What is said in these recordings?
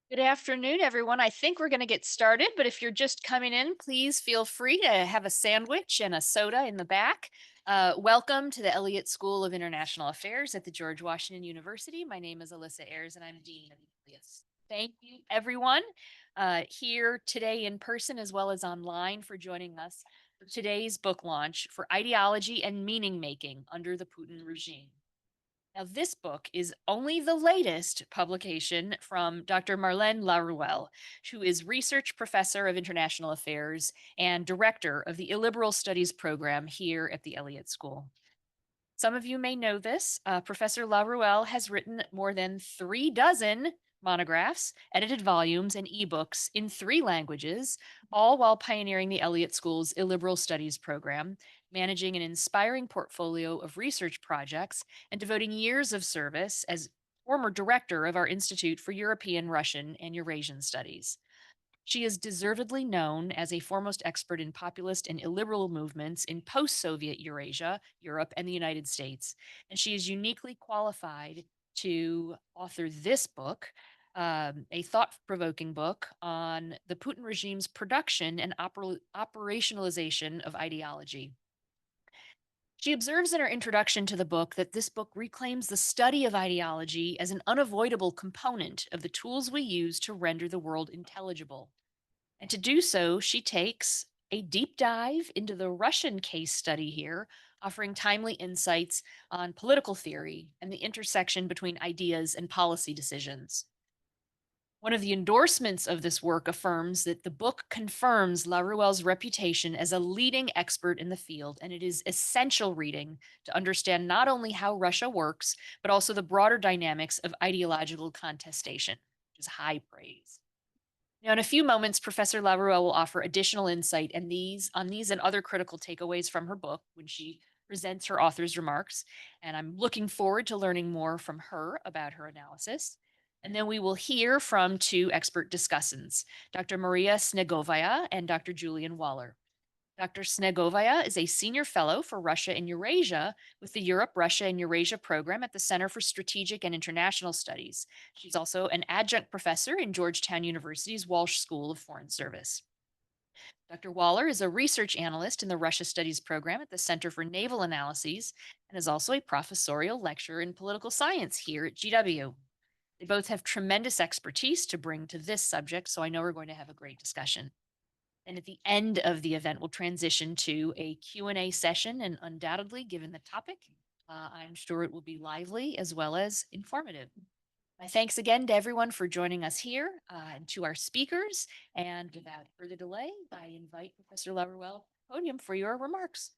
Good afternoon, everyone. I think we're going to get started, but if you're just coming in, please feel free to have a sandwich and a soda in the back. Welcome to the Elliott School of International Affairs at the George Washington University. My name is Alyssa Ayers, and I'm Dean of the Elliott. Thank you, everyone, here today in person as well as online for joining us for today's book launch for Ideology and Meaning Making Under the Putin Regime. Now, this book is only the latest publication from Dr. Marlene Laruelle, who is research professor of international affairs and director of the illiberal studies program here at the Elliott School. Some of you may know this. Professor Laruelle has written more than 3 dozen monographs, edited volumes, and ebooks in 3 languages, all while pioneering the Elliott School's illiberal studies program, managing an inspiring portfolio of research projects, and devoting years of service as former director of our Institute for European, Russian, and Eurasian Studies. She is deservedly known as a foremost expert in populist and illiberal movements in post Soviet Eurasia, Europe, and the United States. And she is uniquely qualified to author this book, a thought provoking book on the Putin regime's production and operationalization of ideology. She observes in her introduction to the book that this book reclaims the study of ideology as an unavoidable component of the tools we use to render the world intelligible. And to do so, she takes a deep dive into the Russian case study here, offering timely insights on political theory and the intersection between ideas and policy decisions. One of the endorsements of this work affirms that the book confirms Laruelle's reputation as a leading expert in the field, and it is essential reading to understand not only how Russia works, but also the broader dynamics of ideological contestation, which is high praise. Now, in a few moments, Professor Laruelle will offer additional insight and these and other critical takeaways from her book when she presents her author's remarks. And I'm looking forward to learning more from her about her analysis. And then we will hear from 2 expert discussants, Dr. Maria Snegovaya and Dr. Julian Waller. Dr. Snegovaya is a senior fellow for Russia and Eurasia with the Europe, Russia, and Eurasia program at the Center for Strategic and International Studies. She's also an adjunct professor in Georgetown University's Walsh School of Foreign Service. Dr. Waller is a research analyst in the Russia Studies program at the Center for Naval Analyses and is also a professorial lecturer in political science here at GW. They both have tremendous expertise to bring to this subject, so I know we're going to have a great discussion. And at the end of the event, we'll transition to a Q&A session, and undoubtedly, given the topic, I'm sure it will be lively as well as informative. My thanks again to everyone for joining us here and to our speakers. And without further delay, I invite Professor Laruelle to the podium for your remarks.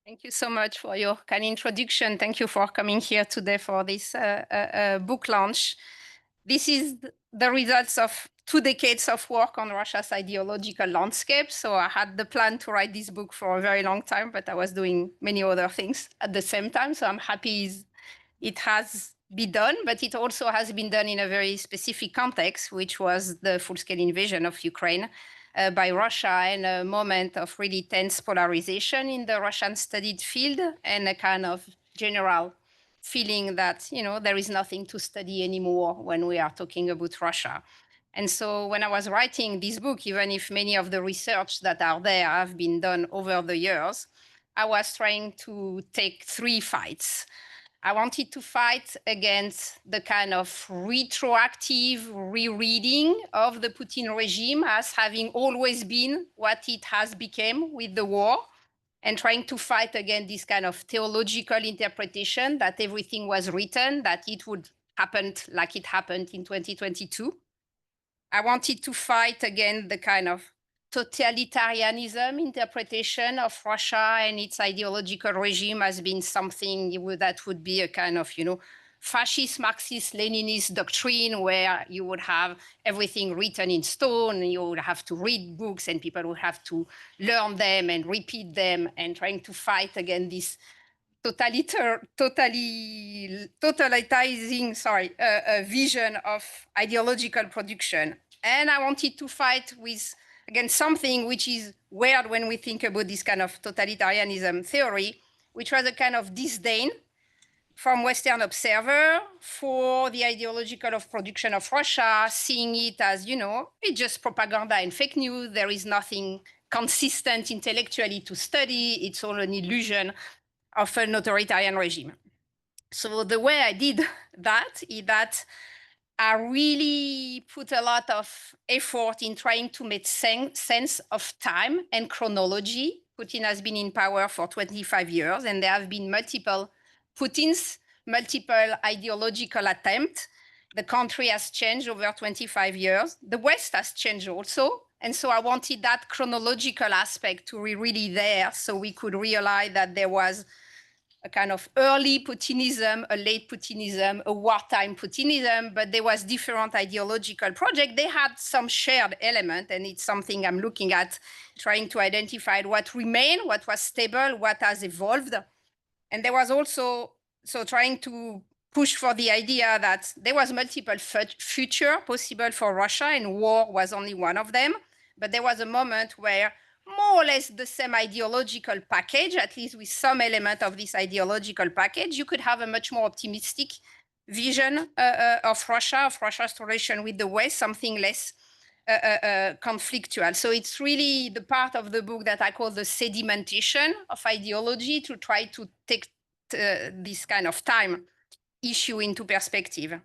Thank you so much for your kind introduction. Thank you for coming here today for this book launch. This is the results of 2 decades of work on Russia's ideological landscape. So I had the plan to write this book for a very long time, but I was doing many other things at the same time. So I'm happy it has been done, but it also has been done in a very specific context, which was the full-scale invasion of Ukraine by Russia, and a moment of really tense polarization in the Russian studied field, and a kind of general feeling that, there is nothing to study anymore when we are talking about Russia. And so when I was writing this book, even if many of the research that are there have been done over the years, I was trying to take 3 fights. I wanted to fight against the kind of retroactive rereading of the Putin regime as having always been what it has become with the war, and trying to fight against this kind of theological interpretation that everything was written, that it would happen like it happened in 2022. I wanted to fight against the kind of totalitarianism interpretation of Russia and its ideological regime as being something that would be a kind of, fascist, Marxist, Leninist doctrine where you would have everything written in stone, you would have to read books and people would have to learn them and repeat them, and trying to fight against this totalitizing vision of ideological production. And I wanted to fight with, again, something which is weird when we think about this kind of totalitarianism theory, which was a kind of disdain from Western observer for the ideological of production of Russia, seeing it as, it's just propaganda and fake news. There is nothing consistent intellectually to study. It's all an illusion of an authoritarian regime. So the way I did that is that I really put a lot of effort in trying to make sense of time and chronology. Putin has been in power for 25 years, and there have been multiple Putins, multiple ideological attempts. The country has changed over 25 years. The West has changed also. And so I wanted that chronological aspect to be really there so we could realize that there was a kind of early Putinism, a late Putinism, a wartime Putinism, but there was different ideological project. They had some shared element, and it's something I'm looking at, trying to identify what remained, what was stable, what has evolved. And there was also, so trying to push for the idea that there was multiple future possible for Russia, and war was only one of them. But there was a moment where more or less the same ideological package, at least with some element of this ideological package, you could have a much more optimistic vision of Russia's relation with the West, something less conflictual. So it's really the part of the book that I call the sedimentation of ideology, to try to take this kind of time issue into perspective.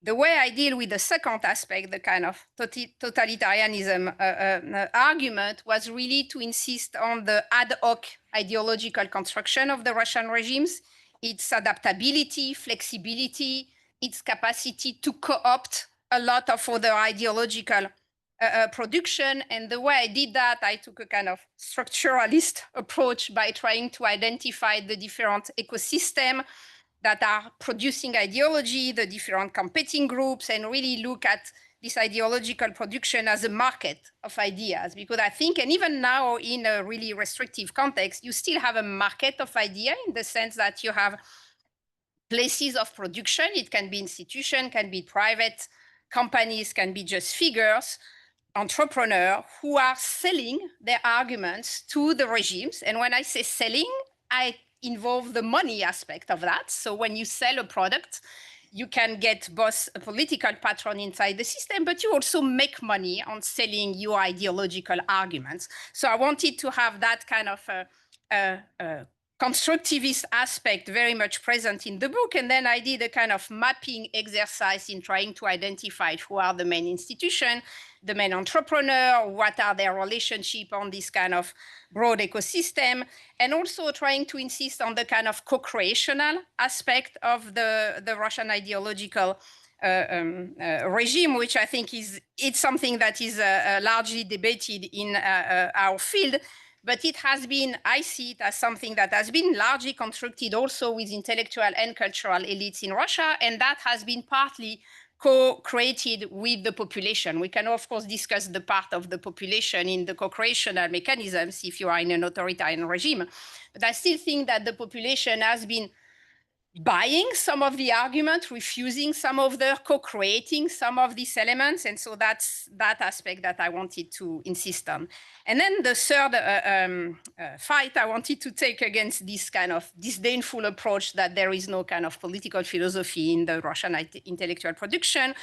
The way I deal with the second aspect, the kind of totalitarianism argument, was really to insist on the ad hoc ideological construction of the Russian regimes, its adaptability, flexibility, its capacity to co-opt a lot of other ideological production. And the way I did that, I took a kind of structuralist approach by trying to identify the different ecosystems that are producing ideology, the different competing groups, and really look at this ideological production as a market of ideas. Because I think, and even now in a really restrictive context, you still have a market of idea, in the sense that you have places of production. It can be institution, can be private companies, can be just figures, entrepreneurs who are selling their arguments to the regimes. And when I say selling, I involve the money aspect of that. So when you sell a product, you can get both a political patron inside the system, but you also make money on selling your ideological arguments. So I wanted to have that kind of constructivist aspect very much present in the book. And then I did a kind of mapping exercise in trying to identify who are the main institution, the main entrepreneur, what are their relationship on this kind of broad ecosystem, and also trying to insist on the kind of co-creational aspect of the Russian ideological regime, which I think it's something that is largely debated in our field. But it has been, I see it as something that has been largely constructed also with intellectual and cultural elites in Russia, and that has been partly co-created with the population. We can, of course, discuss the part of the population in the co-creational mechanisms if you are in an authoritarian regime. But I still think that the population has been buying some of the argument, refusing some of the co-creating some of these elements. And so that's that aspect that I wanted to insist on. And then the third fight I wanted to take against this kind of disdainful approach that there is no kind of political philosophy in the Russian intellectual production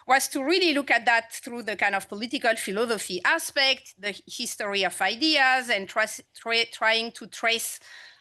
was to really look at that through the kind of political philosophy aspect, the history of ideas, and trying to trace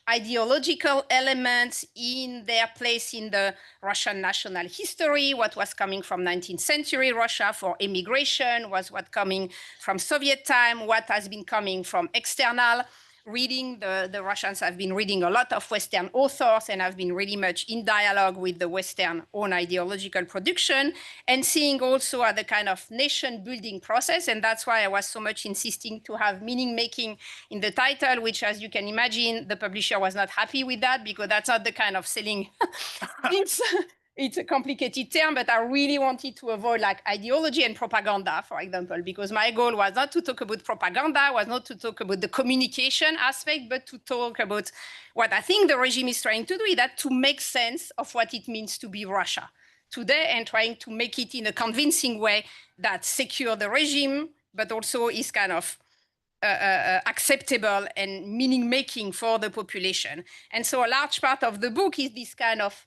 ideological elements in their place in the Russian national history, what was coming from 19th century Russia for immigration, was what coming from Soviet time, what has been coming from external reading. The Russians have been reading a lot of Western authors and have been really much in dialogue with the Western own ideological production, and seeing also at the kind of nation building process. And that's why I was so much insisting to have meaning making in the title, which, as you can imagine, the publisher was not happy with that, because that's not the kind of selling it's a complicated term, but I really wanted to avoid like ideology and propaganda, for example, because my goal was not to talk about propaganda, was not to talk about the communication aspect, but to talk about what I think the regime is trying to do, is that to make sense of what it means to be Russia today, and trying to make it in a convincing way that secure the regime, but also is kind of acceptable and meaning making for the population. And so a large part of the book is this kind of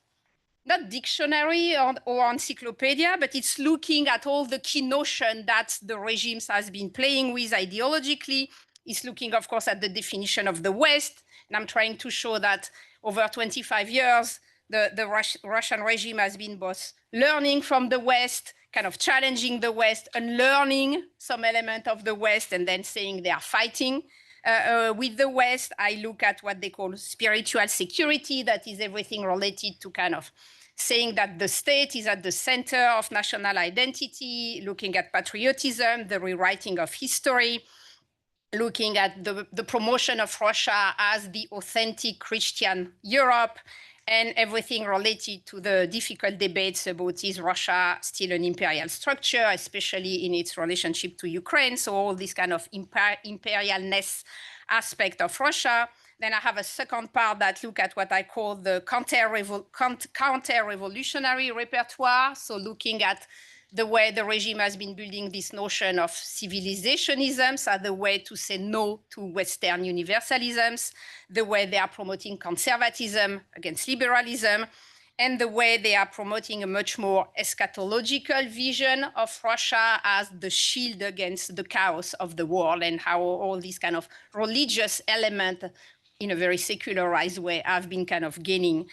not dictionary or encyclopedia, but it's looking at all the key notions that the regimes has been playing with ideologically. It's looking, of course, at the definition of the West. And I'm trying to show that over 25 years, the Russian regime has been both learning from the West, kind of challenging the West, and learning some element of the West, and then saying they are fighting with the West. I look at what they call spiritual security, that is everything related to kind of saying that the state is at the center of national identity, looking at patriotism, the rewriting of history, looking at the promotion of Russia as the authentic Christian Europe, and everything related to the difficult debates about is Russia still an imperial structure, especially in its relationship to Ukraine. So all this kind of imperialness aspect of Russia. Then I have a second part that look at what I call the counter-revolutionary repertoire. So looking at the way the regime has been building this notion of civilizationisms as the way to say no to Western universalisms, the way they are promoting conservatism against liberalism, and the way they are promoting a much more eschatological vision of Russia as the shield against the chaos of the world, and how all these kind of religious elements in a very secularized way have been kind of gaining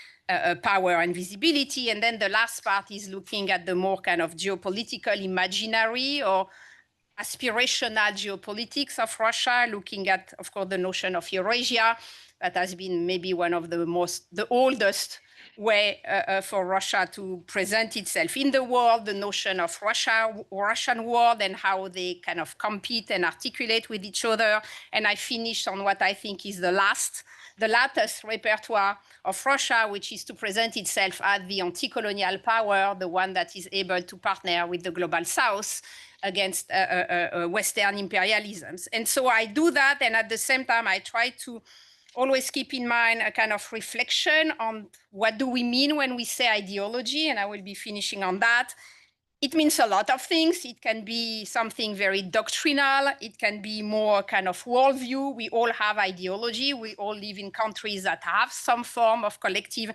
power and visibility. And then the last part is looking at the more kind of geopolitical imaginary or aspirational geopolitics of Russia, looking at, of course, the notion of Eurasia, that has been maybe one of the oldest way for Russia to present itself in the world, the notion of Russian world and how they kind of compete and articulate with each other. And I finished on what I think is the latest repertoire of Russia, which is to present itself as the anti-colonial power, the one that is able to partner with the global South against Western imperialisms. And so I do that, and at the same time, I try to always keep in mind a kind of reflection on what do we mean when we say ideology, and I will be finishing on that. It means a lot of things. It can be something very doctrinal. It can be more kind of worldview. We all have ideology. We all live in countries that have some form of collective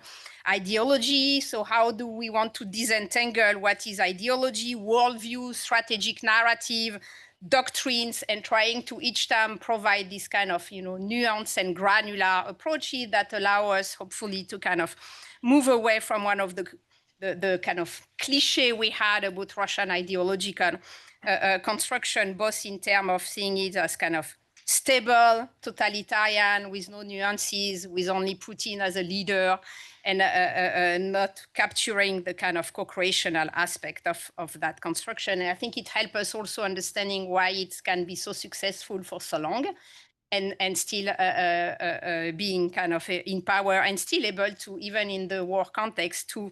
ideology. So how do we want to disentangle what is ideology, worldview, strategic narrative, doctrines, and trying to each time provide this kind of nuance and granular approaches that allow us hopefully to kind of move away from one of the kind of cliche we had about Russian ideological construction, both in terms of seeing it as kind of stable, totalitarian, with no nuances, with only Putin as a leader, and not capturing the kind of co-creational aspect of that construction. And I think it helps us also understanding why it can be so successful for so long, and still being kind of in power, and still able to, even in the war context, to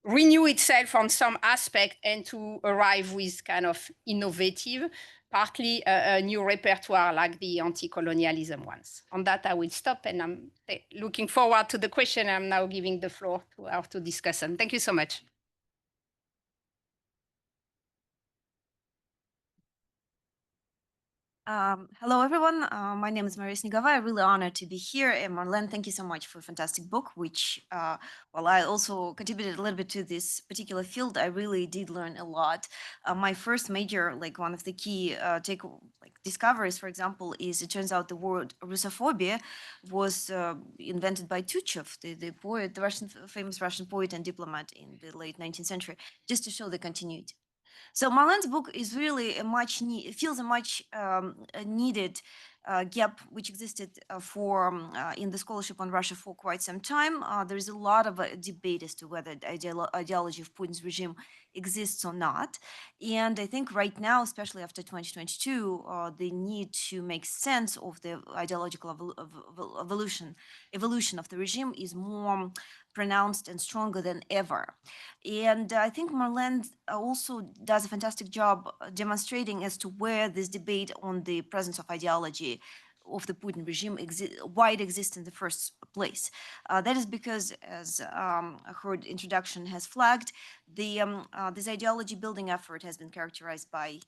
renew itself on some aspect and to arrive with kind of innovative, partly a new repertoire like the anti-colonialism ones. On that, I will stop, and I'm looking forward to the question. I'm now giving the floor to our two discussants. Thank you so much. Hello, everyone. My name is Maria Snegova. I'm really honored to be here. And Marlene, thank you so much for a fantastic book, which, while I also contributed a little bit to this particular field, I really did learn a lot. My first major, like one of the key discoveries, for example, is it turns out the word Russophobia was invented by Tuchev, the poet, the famous Russian poet and diplomat in the late 19th century, just to show the continuity. So Marlene's book is really feels a much needed gap which existed in the scholarship on Russia for quite some time. There is a lot of debate as to whether the ideology of Putin's regime exists or not. And I think right now, especially after 2022, the need to make sense of the ideological evolution of the regime is more pronounced and stronger than ever. And I think Marlene also does a fantastic job demonstrating as to where this debate on the presence of ideology of the Putin regime why it exists in the first place. That is because, as her introduction has flagged, this ideology building effort has been characterized by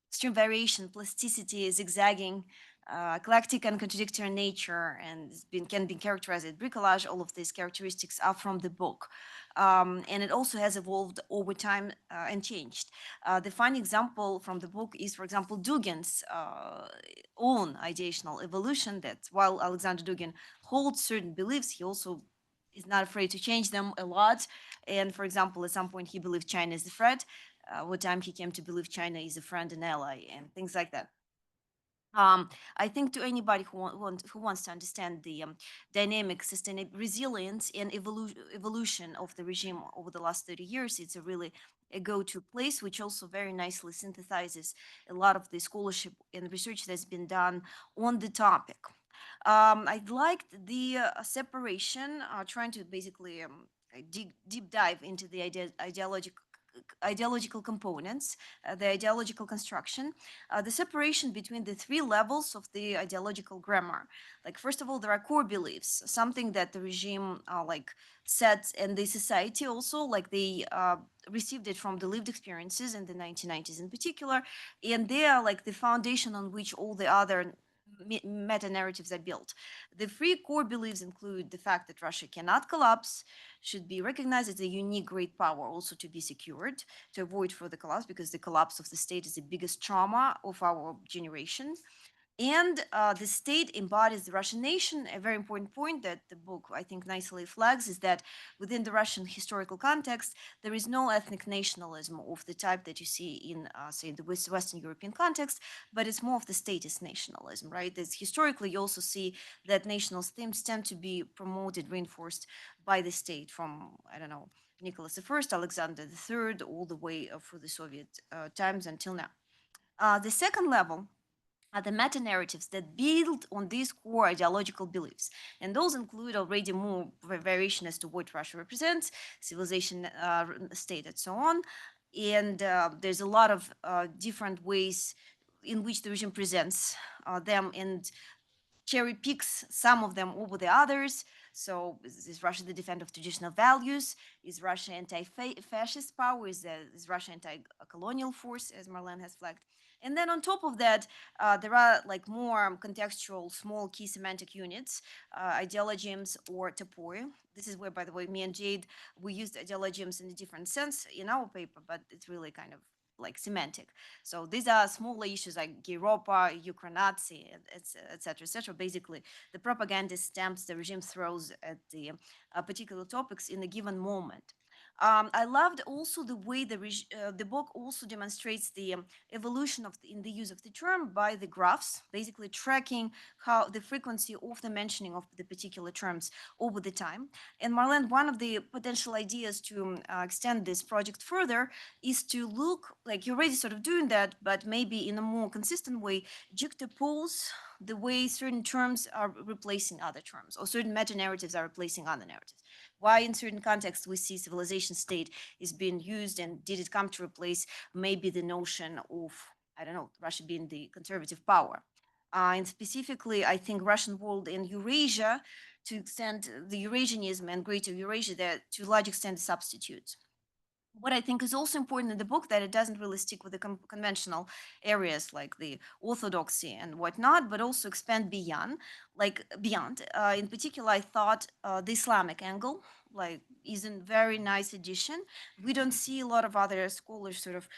extreme variation, plasticity, zigzagging, eclectic and contradictory nature, and can be characterized as bricolage. All of these characteristics are from the book. And it also has evolved over time and changed. The fine example from the book is, for example, Dugin's own ideational evolution, that while Alexander Dugin holds certain beliefs, he also is not afraid to change them a lot. And for example, at some point he believed China is a threat. What time he came to believe China is a friend and ally, and things like that. I think to anybody who wants to understand the dynamic, sustainable resilience and evolution of the regime over the last 30 years, it's a really a go-to place, which also very nicely synthesizes a lot of the scholarship and research that's been done on the topic. I liked the separation, trying to basically deep dive into the ideological components, the ideological construction, the separation between the three levels of the ideological grammar. Like, first of all, there are core beliefs, something that the regime like sets in the society also, like they received it from the lived experiences in the 1990s in particular, and they are like the foundation on which all the other meta narratives are built. The three core beliefs include the fact that Russia cannot collapse, should be recognized as a unique great power, also to be secured, to avoid further collapse, because the collapse of the state is the biggest trauma of our generation. And the state embodies the Russian nation. A very important point that the book, I think, nicely flags is that within the Russian historical context, there is no ethnic nationalism of the type that you see in, say, the Western European context, but it's more of the statist nationalism, right? It's historically, you also see that national themes tend to be promoted, reinforced by the state from, I don't know, Nicholas I, Alexander III, all the way through the Soviet times until now. The second level are the meta narratives that build on these core ideological beliefs. And those include already more variation as to what Russia represents, civilization, state, and so on. And there's a lot of different ways in which the regime presents them and cherry picks some of them over the others. So is Russia the defender of traditional values? Is Russia anti-fascist power? Is Russia anti-colonial force, as Marlene has flagged? And then on top of that, there are like more contextual, small key semantic units, ideologies or topoi. This is where, by the way, me and Jade, we used ideologies in a different sense in our paper, but it's really kind of like semantic. So these are smaller issues like Europa, Ukrainazi, etc., etc. Basically, the propaganda stamps the regime throws at the particular topics in a given moment. I loved also the way the book also demonstrates the evolution in the use of the term by the graphs, basically tracking how the frequency of the mentioning of the particular terms over the time. And Marlene, one of the potential ideas to extend this project further is to look, like you're already sort of doing that, but maybe in a more consistent way, juxtapose the way certain terms are replacing other terms, or certain meta narratives are replacing other narratives. Why in certain contexts we see civilization state is being used, and did it come to replace maybe the notion of, I don't know, Russia being the conservative power? And specifically, I think Russian world and Eurasia, to extend the Eurasianism and greater Eurasia, that to a large extent substitutes. What I think is also important in the book that it doesn't really stick with the conventional areas like the orthodoxy and whatnot, but also expand beyond, like beyond. In particular, I thought the Islamic angle like is a very nice addition. We don't see a lot of other scholars sort of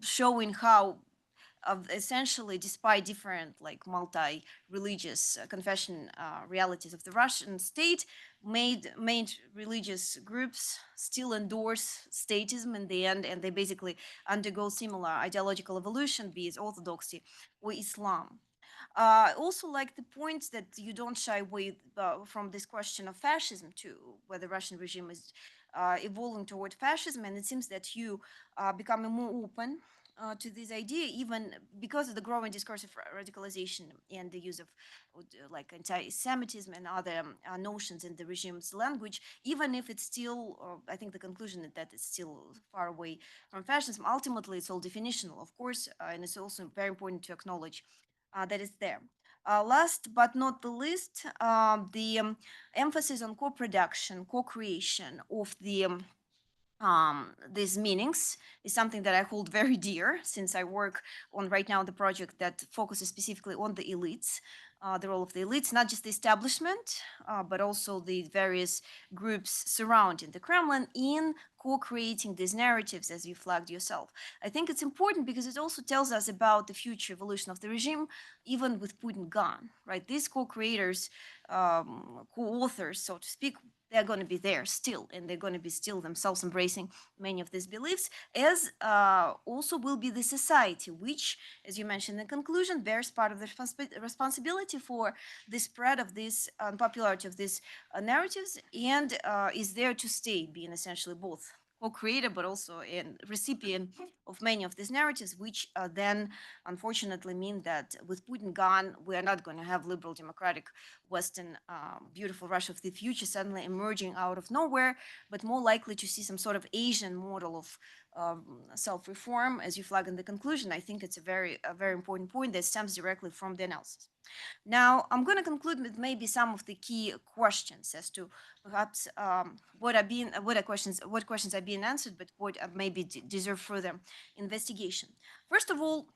showing how essentially, despite different like multi-religious confession realities of the Russian state, main religious groups still endorse statism in the end, and they basically undergo similar ideological evolution, be it orthodoxy or Islam. Also, like the point that you don't shy away from this question of fascism too, where the Russian regime is evolving toward fascism, and it seems that you becoming more open to this idea, even because of the growing discourse of radicalization and the use of like anti-Semitism and other notions in the regime's language, even if it's still, I think the conclusion is that it's still far away from fascism. Ultimately, it's all definitional, of course, and it's also very important to acknowledge that it's there. Last but not the least, the emphasis on co-production, co-creation of the these meanings is something that I hold very dear, since I work on right now the project that focuses specifically on the elites, the role of the elites, not just the establishment, but also the various groups surrounding the Kremlin in co-creating these narratives, as you flagged yourself. I think it's important because it also tells us about the future evolution of the regime, even with Putin gone, right? These co-creators, co-authors, so to speak, they're going to be there still, and they're going to be still themselves embracing many of these beliefs, as also will be the society, which, as you mentioned in conclusion, bears part of the responsibility for the spread of this popularity of these narratives, and is there to stay, being essentially both co-creator but also a recipient of many of these narratives, which then unfortunately mean that with Putin gone, we are not going to have liberal democratic Western beautiful Russia of the future suddenly emerging out of nowhere, but more likely to see some sort of Asian model of self-reform, as you flag in the conclusion. I think it's a very important point that stems directly from the analysis. Now, I'm going to conclude with maybe some of the key questions as to perhaps what questions are being answered, but what maybe deserve further investigation. First of all,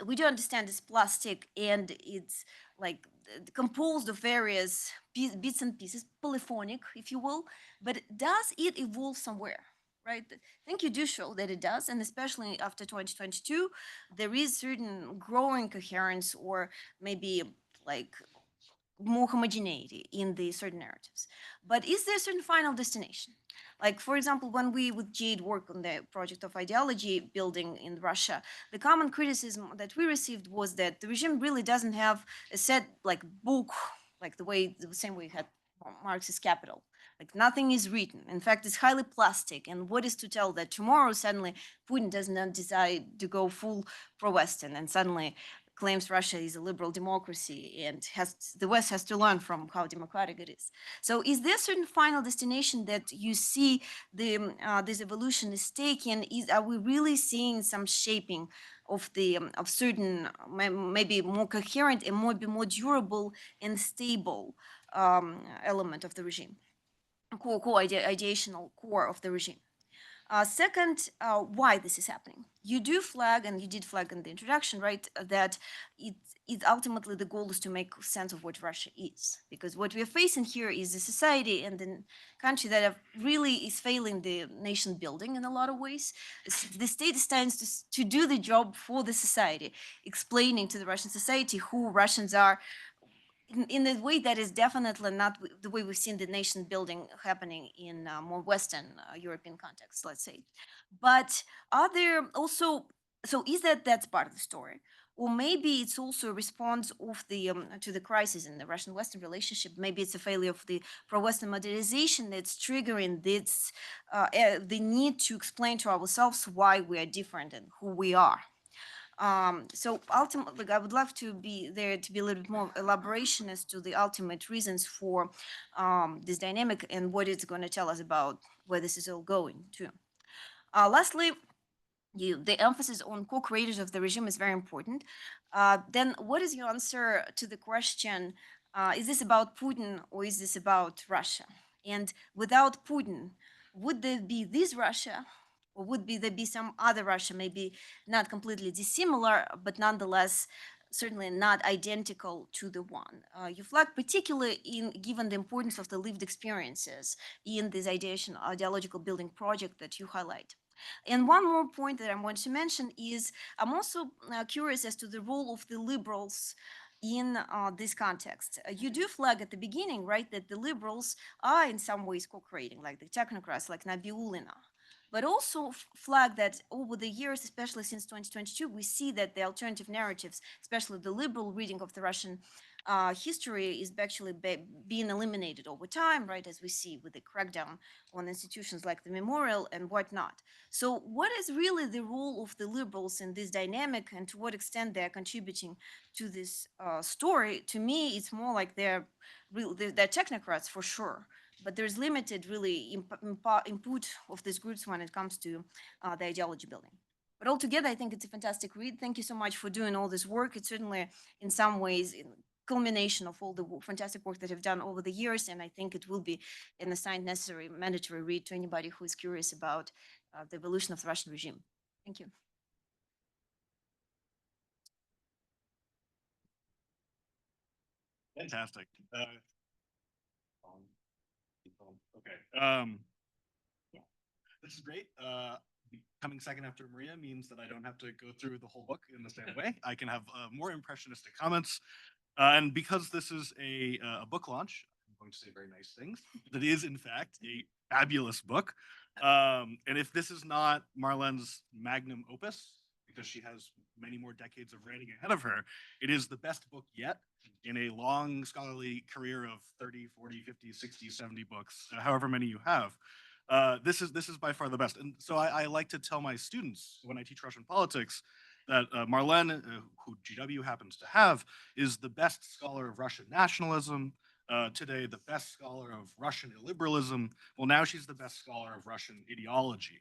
we do understand it's plastic and it's like composed of various bits and pieces, polyphonic, if you will, but does it evolve somewhere? Right? I think you do show that it does, and especially after 2022, there is certain growing coherence or maybe like more homogeneity in the certain narratives. But is there a certain final destination? Like, for example, when we with Jade work on the project of ideology building in Russia, the common criticism that we received was that the regime really doesn't have a set like book, like the same way we had Marxist Capital. Like nothing is written. In fact, it's highly plastic. And what is to tell that tomorrow suddenly Putin does not decide to go full pro-Western and suddenly claims Russia is a liberal democracy and the West has to learn from how democratic it is. So, is there a certain final destination that you see this evolution is taking? Are we really seeing some shaping of the of certain maybe more coherent and more durable and stable element of the regime, ideational core of the regime? Second, why this is happening. You do flag, and you did flag in the introduction, right, that it ultimately the goal is to make sense of what Russia is. Because what we are facing here is a society and a country that really is failing the nation building in a lot of ways. The state stands to do the job for the society, explaining to the Russian society who Russians are, in a way that is definitely not the way we've seen the nation building happening in more Western European context, let's say. But are there also, so is that's part of the story? Or maybe it's also a response of the to the crisis in the Russian-Western relationship. Maybe it's a failure of the pro-Western modernization that's triggering this the need to explain to ourselves why we are different and who we are. So ultimately, I would love to be there to be a little bit more elaboration as to the ultimate reasons for this dynamic and what it's going to tell us about where this is all going to. Lastly, the emphasis on co-creators of the regime is very important. Then what is your answer to the question, is this about Putin or is this about Russia? And without Putin, would there be this Russia or there be some other Russia, maybe not completely dissimilar, but nonetheless certainly not identical to the one you flag, particularly in given the importance of the lived experiences in this ideological building project that you highlight. And one more point that I want to mention is I'm also curious as to the role of the liberals in this context. You do flag at the beginning, right, that the liberals are in some ways co-creating, like the technocrats, like Nabiulina. But also flag that over the years, especially since 2022, we see that the alternative narratives, especially the liberal reading of the Russian history, is actually being eliminated over time, right, as we see with the crackdown on institutions like the memorial and whatnot. So, what is really the role of the liberals in this dynamic, and to what extent they are contributing to this story? To me, it's more like they're technocrats for sure, but there's limited really input of these groups when it comes to the ideology building. But altogether, I think it's a fantastic read. Thank you so much for doing all this work. It's certainly, in some ways, culmination of all the fantastic work that I've done over the years, and I think it will be an assigned necessary mandatory read to anybody who is curious about the evolution of the Russian regime. Thank you. Fantastic. Okay. Yeah, this is great. Coming second after Maria means that I don't have to go through the whole book in the same way. I can have more impressionistic comments. And because this is a book launch, I'm going to say very nice things. It is, in fact, a fabulous book. And if this is not Marlene's magnum opus, because she has many more decades of writing ahead of her, it is the best book yet in a long scholarly career of 30, 40, 50, 60, 70 books, however many you have. This is by far the best. And so I like to tell my students when I teach Russian politics that Marlene, who GW happens to have, is the best scholar of Russian nationalism, today the best scholar of Russian illiberalism. Well, now she's the best scholar of Russian ideology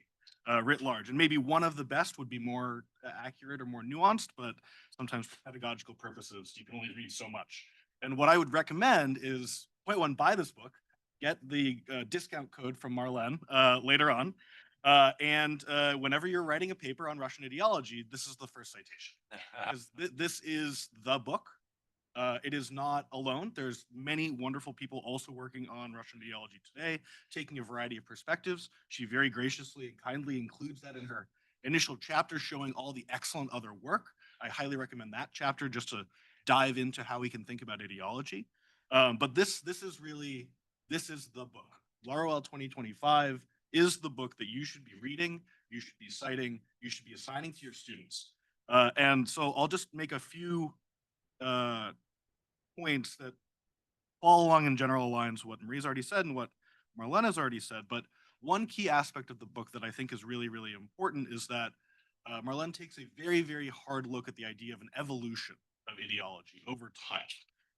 writ large. And maybe one of the best would be more accurate or more nuanced, but sometimes for pedagogical purposes, you can only read so much. And what I would recommend is, point one, buy this book, get the discount code from Marlene later on. And whenever you're writing a paper on Russian ideology, this is the first citation. Because this is the book. It is not alone. There's many wonderful people also working on Russian ideology today, taking a variety of perspectives. She very graciously and kindly includes that in her initial chapter, showing all the excellent other work. I highly recommend that chapter just to dive into how we can think about ideology. But this is the book. Laruelle 2025 is the book that you should be reading, you should be citing, you should be assigning to your students. And so I'll just make a few points that fall along in general lines what Marie's already said and what Marlene has already said. But one key aspect of the book that I think is really, really important is that Marlene takes a very, very hard look at the idea of an evolution of ideology over time.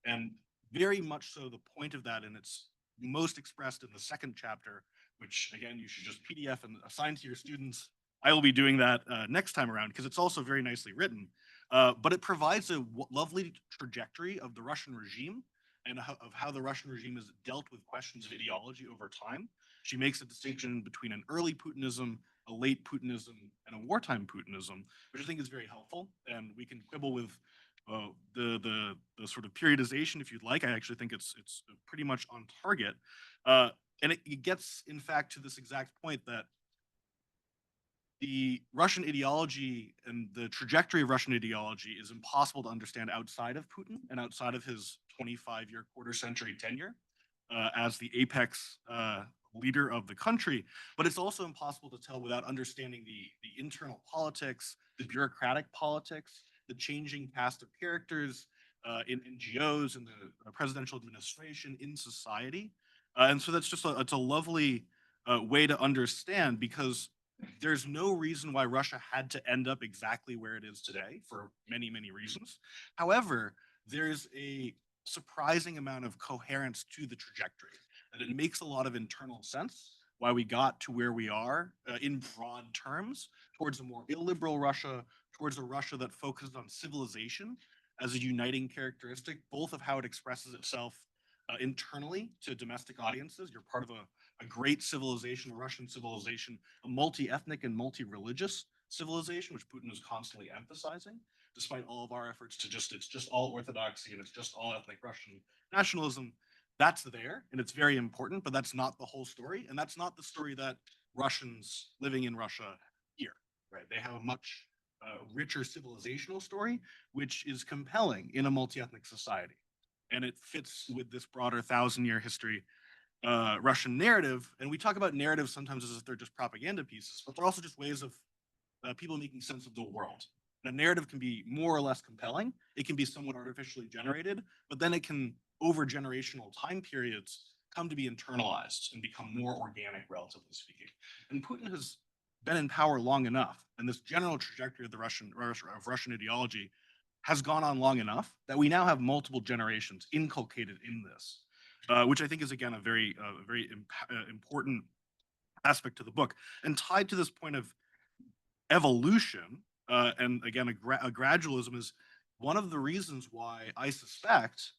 And very much so the point of that, and it's most expressed in the second chapter, which again, you should just PDF and assign to your students. I will be doing that next time around because it's also very nicely written. But it provides a lovely trajectory of the Russian regime and of how the Russian regime has dealt with questions of ideology over time. She makes a distinction between an early Putinism, a late Putinism, and a wartime Putinism, which I think is very helpful. And we can quibble with the sort of periodization if you'd like. I actually think it's pretty much on target. And it gets, in fact, to this exact point that the Russian ideology and the trajectory of Russian ideology is impossible to understand outside of Putin and outside of his 25-year quarter-century tenure as the apex leader of the country. But it's also impossible to tell without understanding the internal politics, the bureaucratic politics, the changing cast of characters in NGOs, in the presidential administration, in society. And so that's just it's a lovely way to understand, because there's no reason why Russia had to end up exactly where it is today for many, many reasons. However, there's a surprising amount of coherence to the trajectory, that it makes a lot of internal sense why we got to where we are in broad terms, towards a more illiberal Russia, towards a Russia that focuses on civilization as a uniting characteristic, both of how it expresses itself internally to domestic audiences. You're part of a great civilization, a Russian civilization, a multi-ethnic and multi-religious civilization, which Putin is constantly emphasizing, despite all of our efforts to it's just all orthodoxy and it's just all ethnic Russian nationalism. That's there, and it's very important, but that's not the whole story. And that's not the story that Russians living in Russia hear, right? They have a much richer civilizational story, which is compelling in a multi-ethnic society. And it fits with this broader 1,000-year history Russian narrative. And we talk about narratives sometimes as if they're just propaganda pieces, but they're also just ways of people making sense of the world. And a narrative can be more or less compelling. It can be somewhat artificially generated, but then it can, over generational time periods, come to be internalized and become more organic, relatively speaking. And Putin has been in power long enough, and this general trajectory of the Russian ideology has gone on long enough that we now have multiple generations inculcated in this, which I think is, again, a very important aspect to the book. And tied to this point of evolution, and again, a gradualism is one of the reasons why I suspect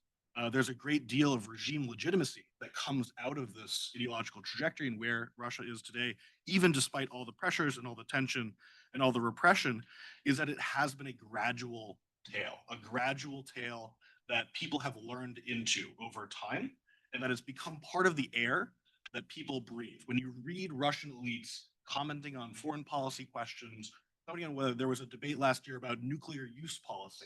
there's a great deal of regime legitimacy that comes out of this ideological trajectory and where Russia is today, even despite all the pressures and all the tension and all the repression, is that it has been a gradual tale that people have learned into over time, and that has become part of the air that people breathe. When you read Russian elites commenting on foreign policy questions, commenting on whether there was a debate last year about nuclear use policy,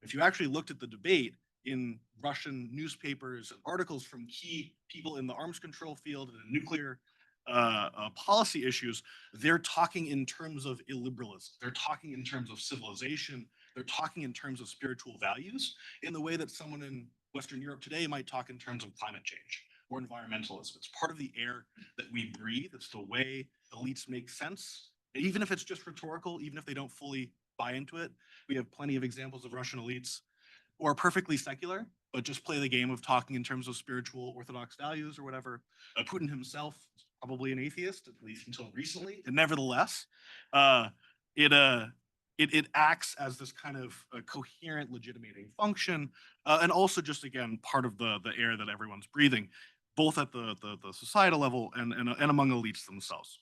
if you actually looked at the debate in Russian newspapers and articles from key people in the arms control field and nuclear policy issues, they're talking in terms of illiberalism. They're talking in terms of civilization. They're talking in terms of spiritual values in the way that someone in Western Europe today might talk in terms of climate change or environmentalism. It's part of the air that we breathe. It's the way elites make sense, even if it's just rhetorical, even if they don't fully buy into it. We have plenty of examples of Russian elites who are perfectly secular, but just play the game of talking in terms of spiritual orthodox values or whatever. Putin himself is probably an atheist, at least until recently. And nevertheless, uh, it, uh, it acts as this kind of coherent legitimating function, and also just again part of the air that everyone's breathing, both at the societal level and among elites themselves.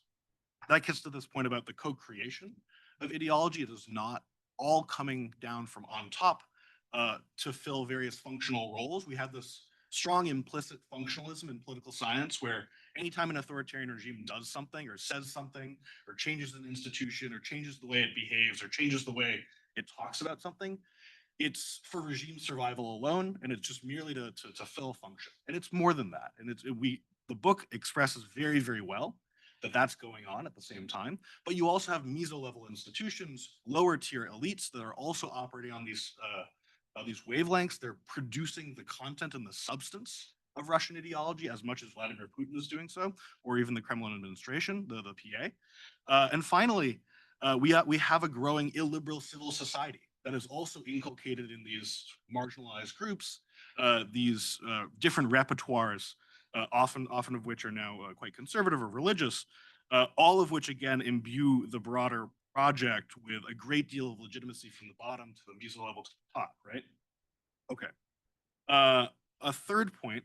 That gets to this point about the co-creation of ideology. It is not all coming down from on top to fill various functional roles. We have this strong implicit functionalism in political science where anytime an authoritarian regime does something or says something or changes an institution or changes the way it behaves or changes the way it talks about something, it's for regime survival alone, and it's just merely to fill a function. And it's more than that. And the book expresses very, very well that that's going on at the same time. But you also have meso-level institutions, lower tier elites that are also operating on these wavelengths. They're producing the content and the substance of Russian ideology as much as Vladimir Putin is doing so, or even the Kremlin administration, the PA. And finally, we have a growing illiberal civil society that is also inculcated in these marginalized groups, these different repertoires, often of which are now quite conservative or religious, all of which again imbue the broader project with a great deal of legitimacy from the bottom to the meso level to the top, right? Okay. A third point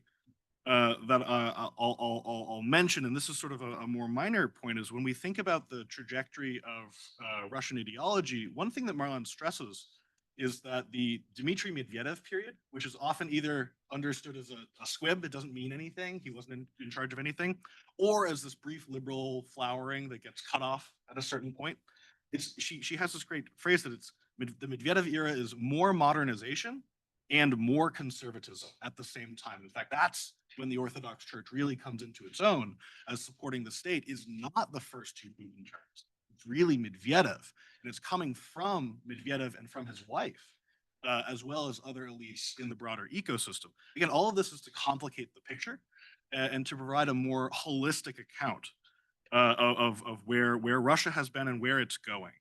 that I'll mention, and this is sort of a more minor point, is when we think about the trajectory of Russian ideology, one thing that Marlene stresses is that the Dmitry Medvedev period, which is often either understood as a squib, it doesn't mean anything, he wasn't in charge of anything, or as this brief liberal flowering that gets cut off at a certain point. She has this great phrase that the Medvedev era is more modernization and more conservatism at the same time. In fact, that's when the Orthodox Church really comes into its own as supporting the state, is not the first two Putin terms. It's really Medvedev, and it's coming from Medvedev and from his wife, as well as other elites in the broader ecosystem. Again, all of this is to complicate the picture and to provide a more holistic account of where Russia has been and where it's going.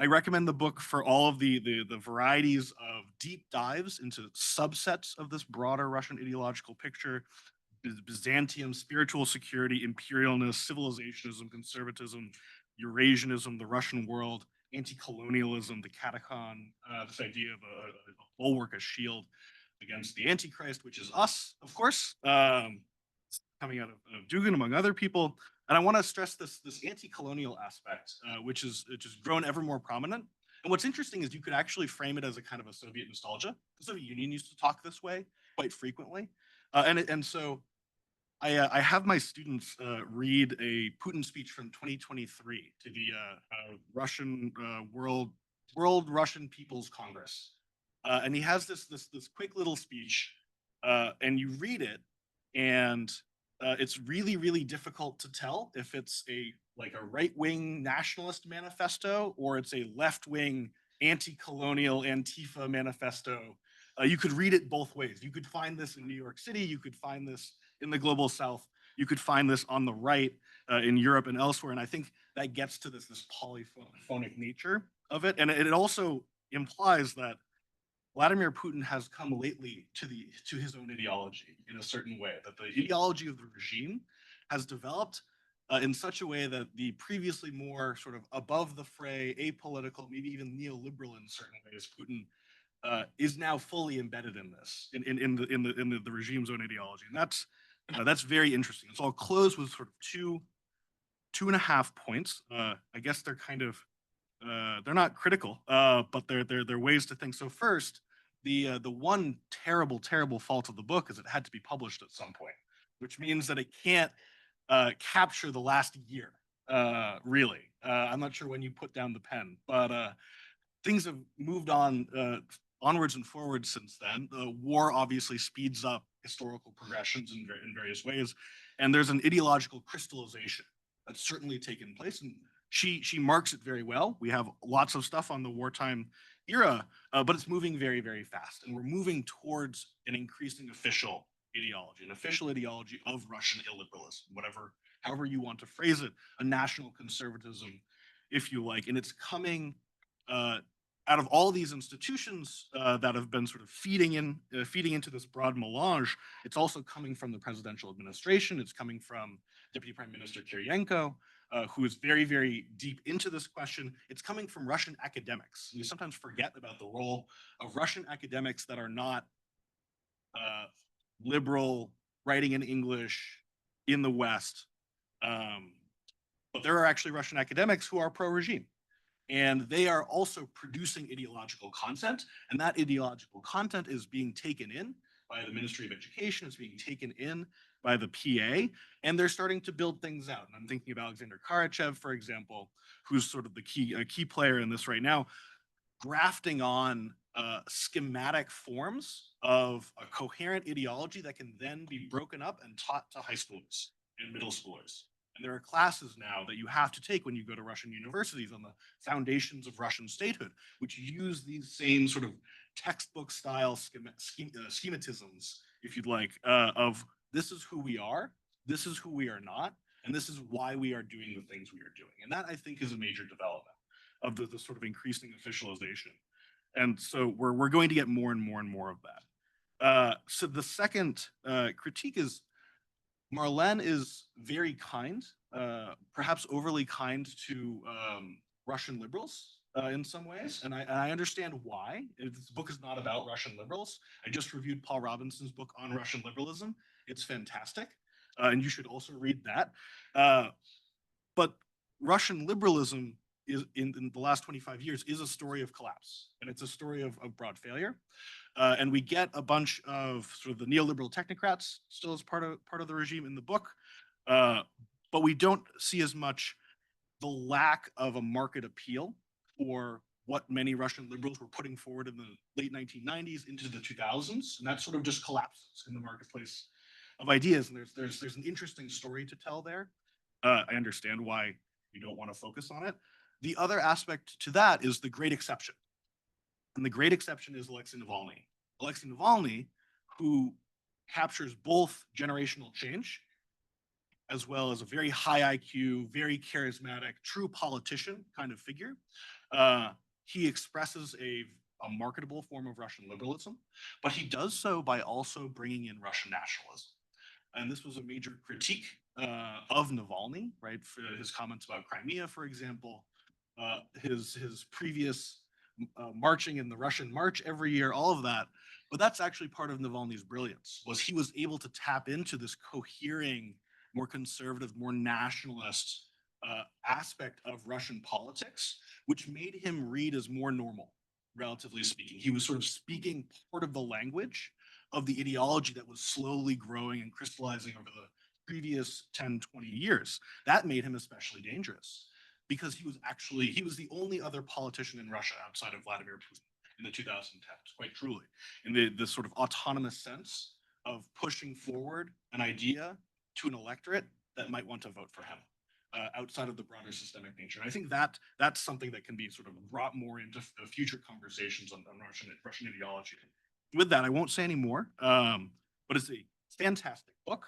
I recommend the book for all of the varieties of deep dives into subsets of this broader Russian ideological picture: Byzantium, spiritual security, imperialness, civilizationism, conservatism, Eurasianism, the Russian world, anti-colonialism, the catacon, this idea of a bulwark, a shield against the Antichrist, which is us, of course, coming out of Dugin, among other people. And I want to stress this anti-colonial aspect, which has grown ever more prominent. And what's interesting is you could actually frame it as a kind of a Soviet nostalgia. The Soviet Union used to talk this way quite frequently. And so I have my students read a Putin speech from 2023 to the Russian World Russian People's Congress, and he has this quick little speech, and you read it, and it's really difficult to tell if it's a right-wing nationalist manifesto or it's a left-wing anti-colonial Antifa manifesto. You could read it both ways. You could find this in New York City. You could find this in the global South. You could find this on the right in Europe and elsewhere. And I think that gets to this polyphonic nature of it. And it also implies that Vladimir Putin has come lately to his own ideology in a certain way, that the ideology of the regime has developed in such a way that the previously more sort of above the fray, apolitical, maybe even neoliberal in certain ways, Putin is now fully embedded in this, in the regime's own ideology, and that's very interesting. So I'll close with sort of two and a half points. I guess they're kind of they're not critical, but they're ways to think. So first, the one terrible fault of the book is it had to be published at some point, which means that it can't capture the last year. Really, I'm not sure when you put down the pen, but things have moved on onwards and forwards since then. The war obviously speeds up historical progressions in various ways, and there's an ideological crystallization that's certainly taken place, and she marks it very well. We have lots of stuff on the wartime era, but it's moving very fast, and we're moving towards an increasing official ideology, an official ideology of Russian illiberalism, however you want to phrase it, a national conservatism, if you like, and it's coming out of all these institutions that have been sort of feeding into this broad melange. It's also coming from the presidential administration. It's coming from Deputy Prime Minister Kiriyenko, who is very deep into this question. It's coming from Russian academics. We sometimes forget about the role of Russian academics that are not liberal, writing in English in the West. But there are actually Russian academics who are pro-regime. And they are also producing ideological content. And that ideological content is being taken in by the Ministry of Education. It's being taken in by the PA. And they're starting to build things out. And I'm thinking of Alexander Karachev, for example, who's sort of the key player in this right now, grafting on schematic forms of a coherent ideology that can then be broken up and taught to high schoolers and middle schoolers. And there are classes now that you have to take when you go to Russian universities on the foundations of Russian statehood, which use these same sort of textbook style schematisms, if you'd like, of this is who we are, this is who we are not, and this is why we are doing the things we are doing. And that, I think, is a major development of the sort of increasing officialization. And so we're going to get more and more of that. So the second critique is Marlene is very kind, perhaps overly kind to Russian liberals in some ways, and I understand why. This book is not about Russian liberals. I just reviewed Paul Robinson's book on Russian liberalism. It's fantastic, and you should also read that. But Russian liberalism is in the last 25 years is a story of collapse, and it's a story of broad failure. And we get a bunch of sort of the neoliberal technocrats still as part of the regime in the book, but we don't see as much the lack of a market appeal for what many Russian liberals were putting forward in the late 1990s into the 2000s, and that sort of just collapses in the marketplace of ideas. And there's an interesting story to tell there. I understand why you don't want to focus on it. The other aspect to that is the great exception. And the great exception is Alexei Navalny. Alexei Navalny, who captures both generational change as well as a very high IQ, very charismatic, true politician kind of figure. He expresses a marketable form of Russian liberalism, but he does so by also bringing in Russian nationalism. And this was a major critique of Navalny, right? For his comments about Crimea, for example, his previous marching in the Russian March every year, all of that. But that's actually part of Navalny's brilliance, was he was able to tap into this cohering, more conservative, more nationalist aspect of Russian politics, which made him read as more normal, relatively speaking. He was sort of speaking part of the language of the ideology that was slowly growing and crystallizing over the previous 10, 20 years. That made him especially dangerous, because he was the only other politician in Russia outside of Vladimir Putin in the 2010s, quite truly, in the sort of autonomous sense of pushing forward an idea to an electorate that might want to vote for him outside of the broader systemic nature. And I think that's something that can be sort of brought more into future conversations on Russian ideology. With that, I won't say any more, but it's a fantastic book.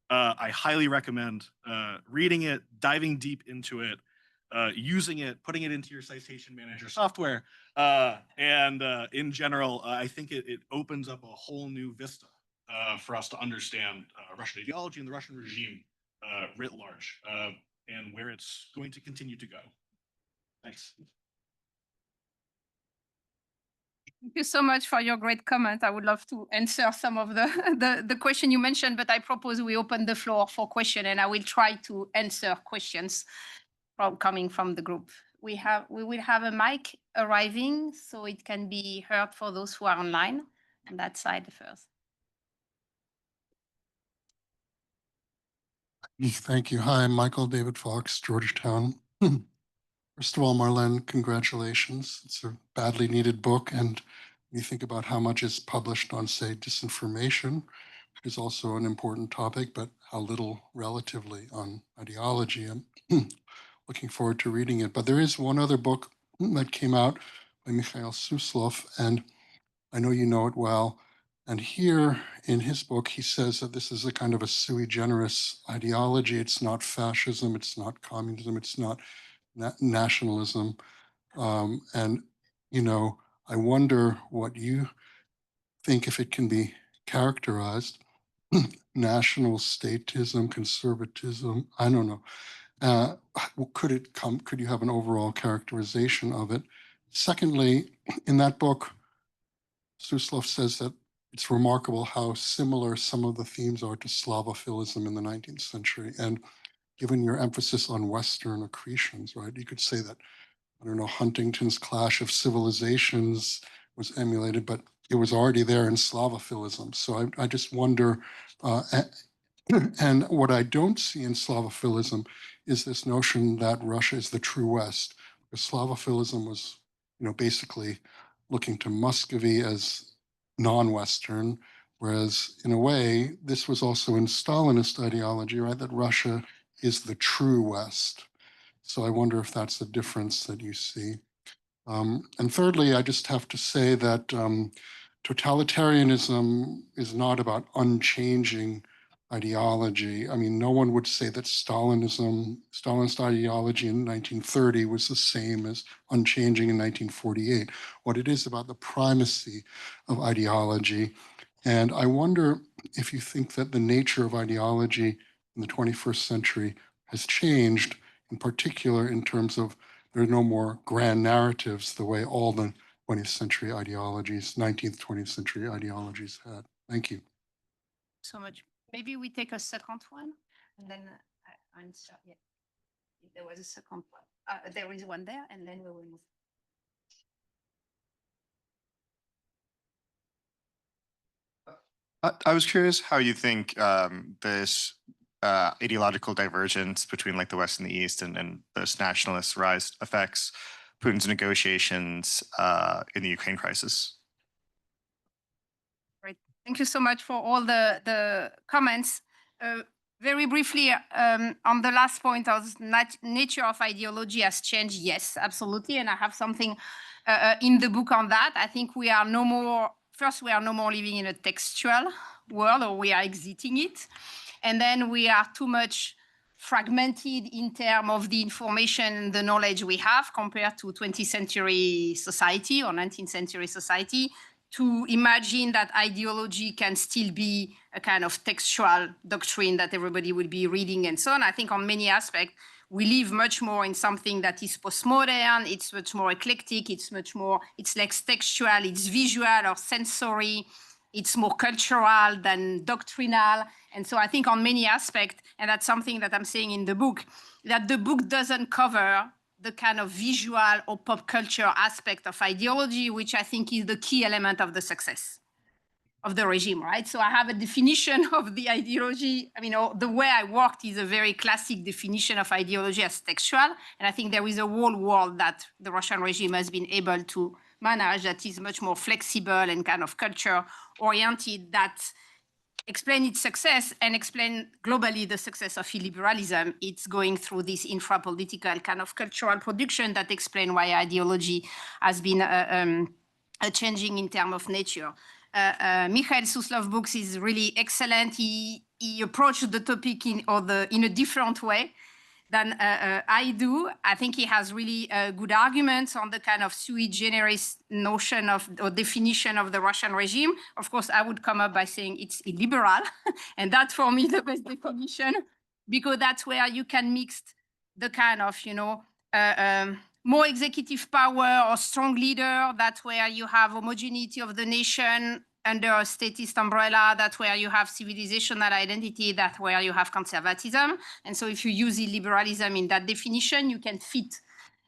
I highly recommend reading it, diving deep into it, using it, putting it into your citation manager software, and in general, I think it opens up a whole new vista for us to understand Russian ideology and the Russian regime writ large. and where it's going to continue to go. Thanks. Thank you so much for your great comment. I would love to answer some of the question you mentioned, but I propose we open the floor for question, and I will try to answer questions coming from the group. We will have a mic arriving, so it can be heard for those who are online on that side first. Thank you. Hi, I'm Michael David Fox, Georgetown. First of all, Marlene, congratulations. It's a badly needed book. And you think about how much is published on, say, disinformation, which is also an important topic, but how little relatively on ideology. I'm looking forward to reading it. But there is one other book that came out by Mikhail Suslov, and I know you know it well. And here in his book, he says that this is a kind of a sui generis ideology. It's not fascism, it's not communism, it's not nationalism. And, you know, I wonder what you think, if it can be characterized, national statism, conservatism, I don't know. Could you have an overall characterization of it? Secondly, in that book, Suslov says that it's remarkable how similar some of the themes are to Slavophilism in the 19th century. And given your emphasis on Western accretions, right, you could say that, I don't know, Huntington's Clash of Civilizations was emulated, but it was already there in Slavophilism. So I just wonder, and what I don't see in Slavophilism is this notion that Russia is the true West, because Slavophilism was, you know, basically looking to Muscovy as non-Western, whereas in a way, this was also in Stalinist ideology, right, that Russia is the true West. So I wonder if that's the difference that you see. And thirdly, I just have to say that totalitarianism is not about unchanging ideology. I mean, no one would say that Stalinist ideology in 1930 was the same as unchanging in 1948. What it is about the primacy of ideology. And I wonder if you think that the nature of ideology in the 21st century has changed, in particular in terms of there are no more grand narratives the way all the 20th century ideologies, 19th, 20th century ideologies had. Thank you. So much. Maybe we take a second one, and then I answer. Yeah, if there was a second one. There is one there, and then we will move. I was curious how you think this ideological divergence between like the West and the East and this nationalist rise affects Putin's negotiations in the Ukraine crisis. Great. Thank you so much for all the comments. Very briefly, on the last point of nature of ideology has changed. Yes, absolutely. And I have something in the book on that. I think we are no more, first, we are no more living in a textual world, or we are exiting it. And then we are too much fragmented in terms of the information and the knowledge we have compared to 20th century society or 19th century society, to imagine that ideology can still be a kind of textual doctrine that everybody would be reading and so on. I think on many aspects, we live much more in something that is postmodern, it's much more eclectic, it's less textual, it's visual or sensory, it's more cultural than doctrinal. And so I think on many aspects, and that's something that I'm saying in the book, that the book doesn't cover the kind of visual or pop culture aspect of ideology, which I think is the key element of the success of the regime, right? So I have a definition of the ideology. I mean, the way I worked is a very classic definition of ideology as textual. And I think there is a whole world that the Russian regime has been able to manage that is much more flexible and kind of culture-oriented, that explain its success and explain globally the success of illiberalism. It's going through this infra-political kind of cultural production that explain why ideology has been changing in terms of nature. Mikhail Suslov's books is really excellent. He approached the topic in a different way than I do. I think he has really good arguments on the kind of sui generis notion of or definition of the Russian regime. Of course, I would come up by saying it's illiberal, and that's for me the best definition, because that's where you can mix the kind of, more executive power or strong leader, that's where you have homogeneity of the nation under a statist umbrella, that's where you have civilizational identity, that's where you have conservatism. And so if you use illiberalism in that definition, you can fit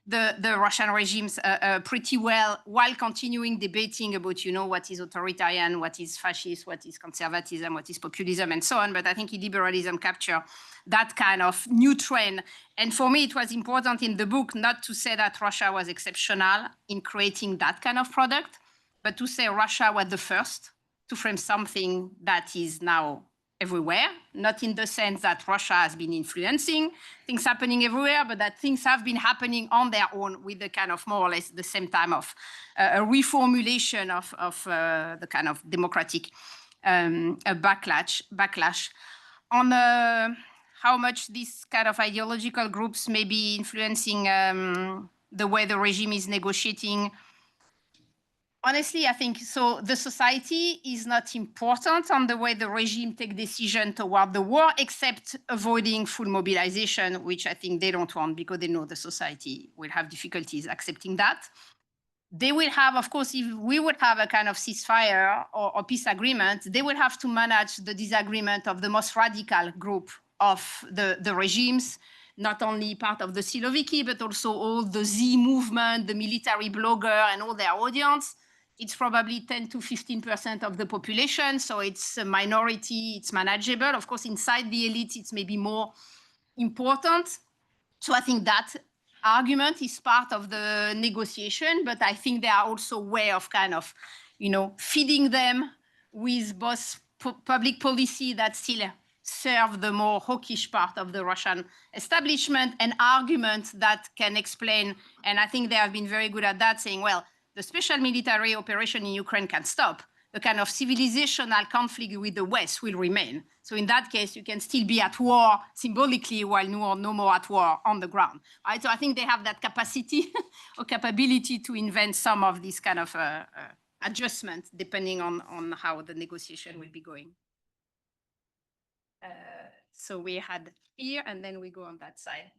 the Russian regimes pretty well while continuing debating about, what is authoritarian, what is fascist, what is conservatism, what is populism, and so on. But I think illiberalism captures that kind of new trend. And for me, it was important in the book not to say that Russia was exceptional in creating that kind of product, but to say Russia was the first to frame something that is now everywhere, not in the sense that Russia has been influencing things happening everywhere, but that things have been happening on their own with the kind of more or less the same time of a reformulation of the kind of democratic backlash. On how much these kind of ideological groups may be influencing the way the regime is negotiating. Honestly, I think so. The society is not important on the way the regime take decision toward the war, except avoiding full mobilization, which I think they don't want because they know the society will have difficulties accepting that. They will have, of course, if we would have a kind of ceasefire or peace agreement, they will have to manage the disagreement of the most radical group of the regimes, not only part of the Siloviki, but also all the Z movement, the military blogger and all their audience. It's probably 10 to 15% of the population, so it's a minority, it's manageable. Of course, inside the elite, it's maybe more important. So I think that argument is part of the negotiation, but I think there are also way of kind of, feeding them with both public policy that still serve the more hawkish part of the Russian establishment and arguments that can explain, and I think they have been very good at that, saying, well, the special military operation in Ukraine can stop. The kind of civilizational conflict with the West will remain. So in that case, you can still be at war symbolically while no more at war on the ground. Right? So I think they have that capacity or capability to invent some of these kind of adjustments depending on how the negotiation will be going. So we had here, and then we go on that side.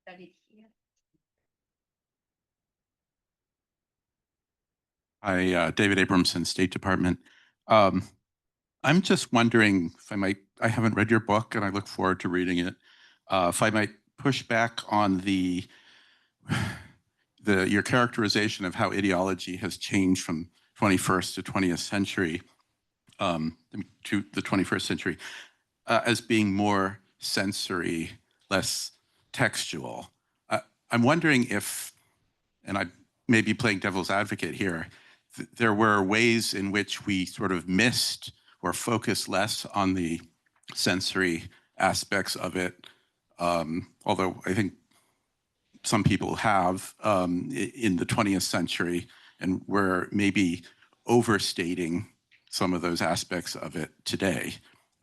David here. Hi, David Abramson, State Department. I'm just wondering if I haven't read your book and I look forward to reading it. If I might push back on your characterization of how ideology has changed from 21st to 20th century, to the 21st century, as being more sensory, less textual. I'm wondering if, and I may be playing devil's advocate here, there were ways in which we sort of missed or focused less on the sensory aspects of it, although I think some people have in the 20th century, and we're maybe overstating some of those aspects of it today.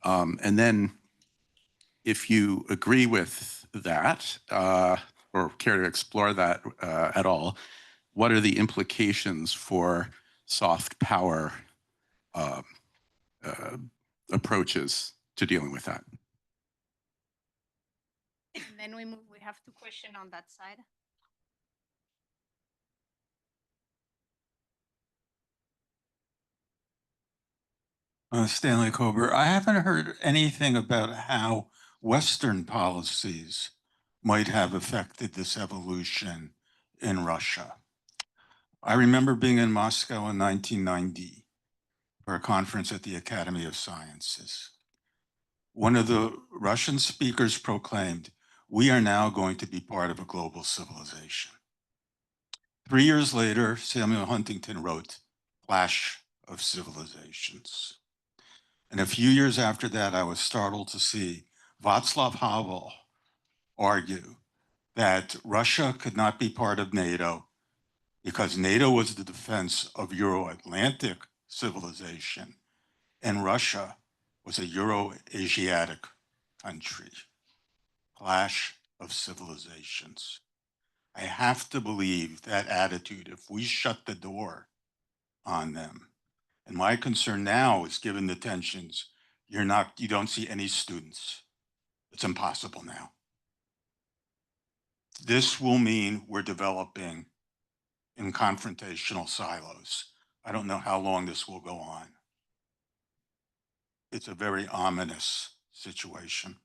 And then if you agree with that, or care to explore that at all, what are the implications for soft power approaches to dealing with that? And then we have two questions on that side. Stanley Kober, I haven't heard anything about how Western policies might have affected this evolution in Russia. I remember being in Moscow in 1990 for a conference at the Academy of Sciences. One of the Russian speakers proclaimed, "We are now going to be part of a global civilization." 3 years later, Samuel Huntington wrote, "Clash of Civilizations." And a few years after that, I was startled to see Václav Havel argue that Russia could not be part of NATO because NATO was the defense of Euro-Atlantic civilization, and Russia was a Euro-Asiatic country. Clash of civilizations. I have to believe that attitude, if we shut the door on them. And my concern now is, given the tensions, you don't see any students. It's impossible now. this will mean we're developing in confrontational silos. I don't know how long this will go on. It's a very ominous situation.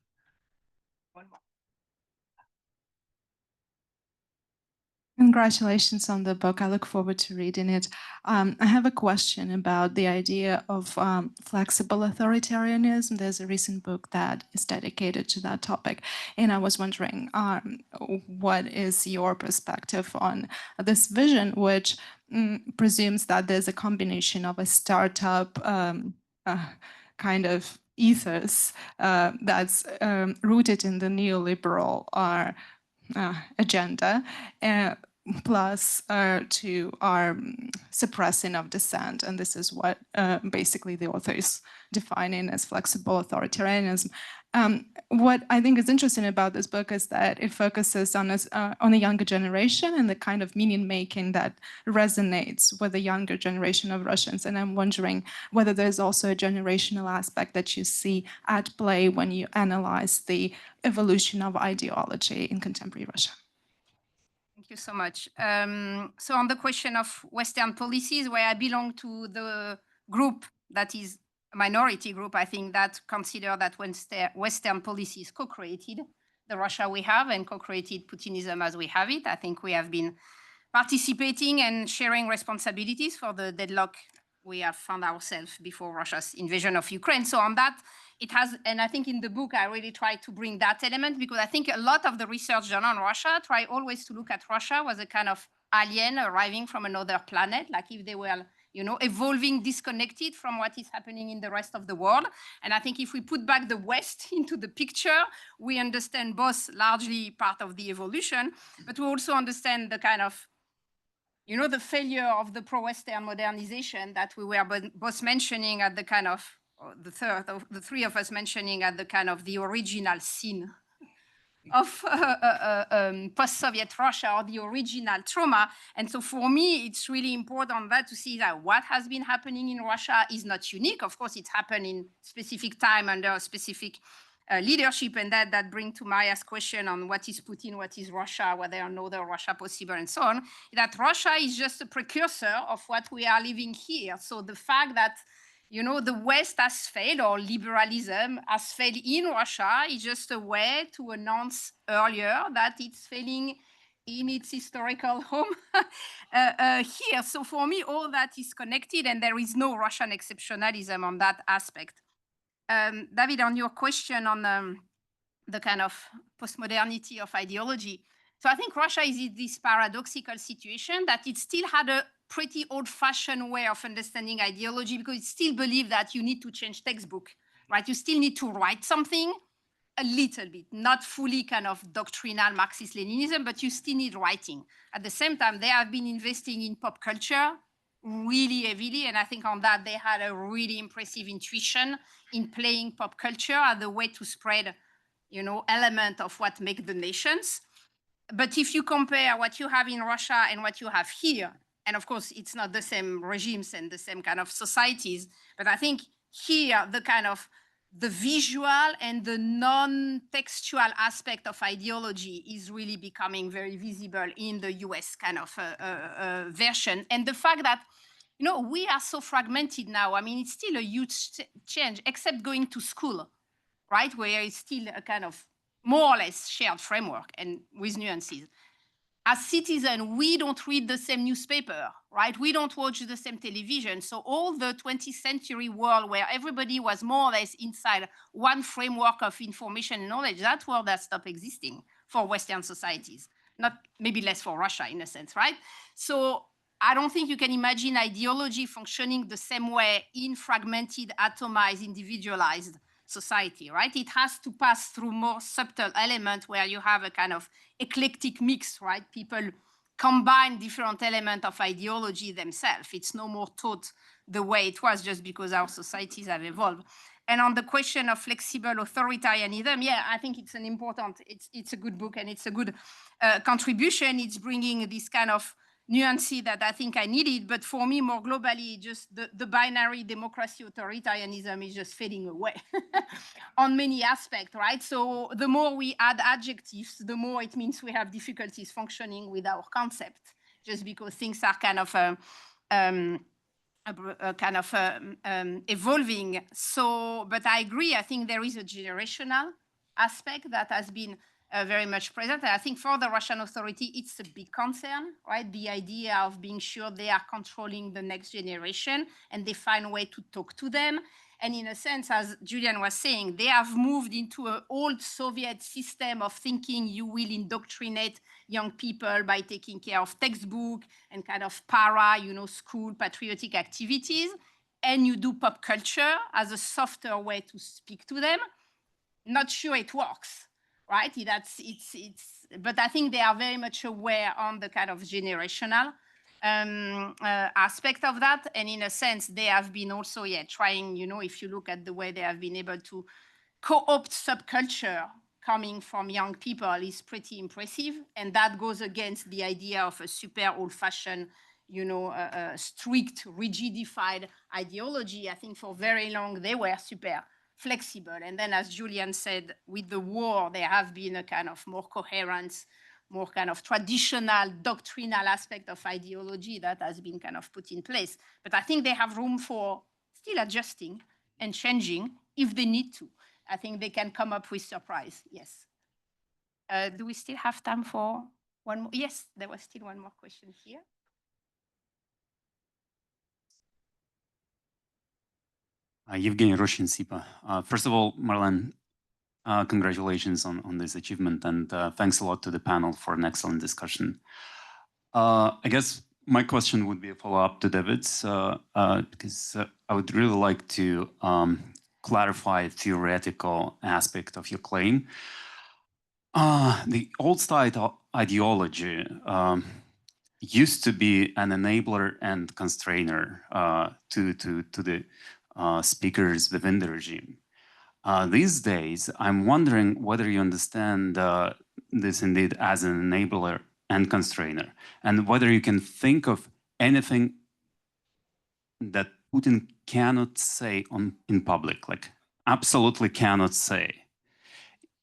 Congratulations on the book. I look forward to reading it. I have a question about the idea of flexible authoritarianism. There's a recent book that is dedicated to that topic. And I was wondering, what is your perspective on this vision, which presumes that there's a combination of a startup kind of ethos that's rooted in the neoliberal agenda, plus to our suppressing of dissent. And this is what basically the author is defining as flexible authoritarianism. What I think is interesting about this book is that it focuses on a younger generation and the kind of meaning making that resonates with the younger generation of Russians. And I'm wondering whether there's also a generational aspect that you see at play when you analyze the evolution of ideology in contemporary Russia. Thank you so much. So on the question of Western policies, where I belong to the group that is a minority group, I think, that consider that Western policies co-created the Russia we have and co-created Putinism as we have it. I think we have been participating and sharing responsibilities for the deadlock we have found ourselves before Russia's invasion of Ukraine. So on that, it has, and I think in the book, I really try to bring that element, because I think a lot of the research done on Russia try always to look at Russia as a kind of alien arriving from another planet, like if they were, you know, evolving disconnected from what is happening in the rest of the world. And I think if we put back the West into the picture, we understand both largely part of the evolution, but we also understand the kind of, you know, the failure of the pro-Western modernization that we were both mentioning at the kind of, the three of us mentioning at the kind of the original sin of post-Soviet Russia, or the original trauma. And so for me, it's really important that to see that what has been happening in Russia is not unique. Of course, it's happened in specific time under specific leadership, and that brings to Maria's question on what is Putin, what is Russia, whether there are no other Russia possible, and so on, that Russia is just a precursor of what we are living here. So the fact that, you know, the West has failed, or liberalism has failed in Russia, is just a way to announce earlier that it's failing in its historical home here. So for me, all that is connected, and there is no Russian exceptionalism on that aspect. David, on your question on the kind of postmodernity of ideology, so I think Russia is in this paradoxical situation that it still had a pretty old-fashioned way of understanding ideology, because it still believed that you need to change textbook, right? You still need to write something a little bit, not fully kind of doctrinal Marxist-Leninism, but you still need writing. At the same time, they have been investing in pop culture really heavily, and I think on that they had a really impressive intuition in playing pop culture as a way to spread, you know, element of what make the nations. But if you compare what you have in Russia and what you have here, and of course it's not the same regimes and the same kind of societies, but I think here the kind of the visual and the non-textual aspect of ideology is really becoming very visible in the US kind of version. And the fact that, you know, we are so fragmented now. I mean, it's still a huge change, except going to school, right? Where it's still a kind of more or less shared framework, and with nuances. As citizens, we don't read the same newspaper, right? We don't watch the same television. So all the 20th century world where everybody was more or less inside one framework of information and knowledge, that world has stopped existing for Western societies. Not maybe less for Russia in a sense, right? So I don't think you can imagine ideology functioning the same way in fragmented, atomized, individualized society, right? It has to pass through more subtle elements where you have a kind of eclectic mix, right? People combine different elements of ideology themselves. It's no more taught the way it was just because our societies have evolved. And on the question of flexible authoritarianism, yeah, I think it's an important, it's a good book, and it's a good contribution. It's bringing this kind of nuances that I think I needed. But for me, more globally, just the binary democracy authoritarianism is just fading away on many aspects, right? So the more we add adjectives, the more it means we have difficulties functioning with our concept, just because things are kind of evolving. So, but I agree. I think there is a generational aspect that has been very much present. And I think for the Russian authority, it's a big concern, right? The idea of being sure they are controlling the next generation and they find a way to talk to them. And in a sense, as Julian was saying, they have moved into an old Soviet system of thinking you will indoctrinate young people by taking care of textbook and kind of school patriotic activities. And you do pop culture as a softer way to speak to them. Not sure it works. Right? But I think they are very much aware on the kind of generational aspect of that. And in a sense, they have been also, trying, if you look at the way they have been able to co-opt subculture coming from young people is pretty impressive. And that goes against the idea of a super old-fashioned, strict, rigidified ideology. I think for very long, they were super flexible. And then, as Julian said, with the war, there have been a kind of more coherent, more kind of traditional, doctrinal aspect of ideology that has been kind of put in place. But I think they have room for still adjusting and changing if they need to. I think they can come up with surprise, yes. Do we still have time for one more? Yes, there was still one more question here. Evgeny Roshin, SIPA. First of all, Marlene, congratulations on this achievement, and thanks a lot to the panel for an excellent discussion. I guess my question would be a follow-up to David's, because I would really like to clarify a theoretical aspect of your claim. The old-style ideology used to be an enabler and constrainer to the speakers within the regime. These days, I'm wondering whether you understand this indeed as an enabler and constrainer, and whether you can think of anything that Putin cannot say in public, like absolutely cannot say,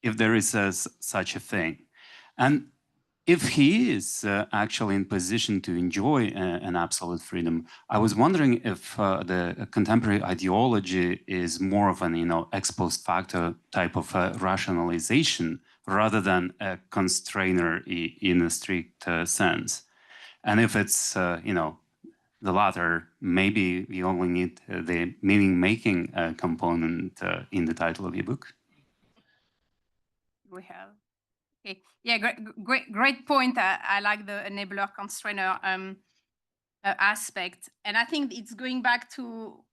if there is such a thing. And if he is actually in position to enjoy an absolute freedom, I was wondering if the contemporary ideology is more of an, ex post facto type of rationalization rather than a constrainer in a strict sense. And if it's, the latter, maybe we only need the meaning-making component in the title of your book. We have. Okay. Yeah, great point. I like the enabler constrainer aspect. And I think it's going back to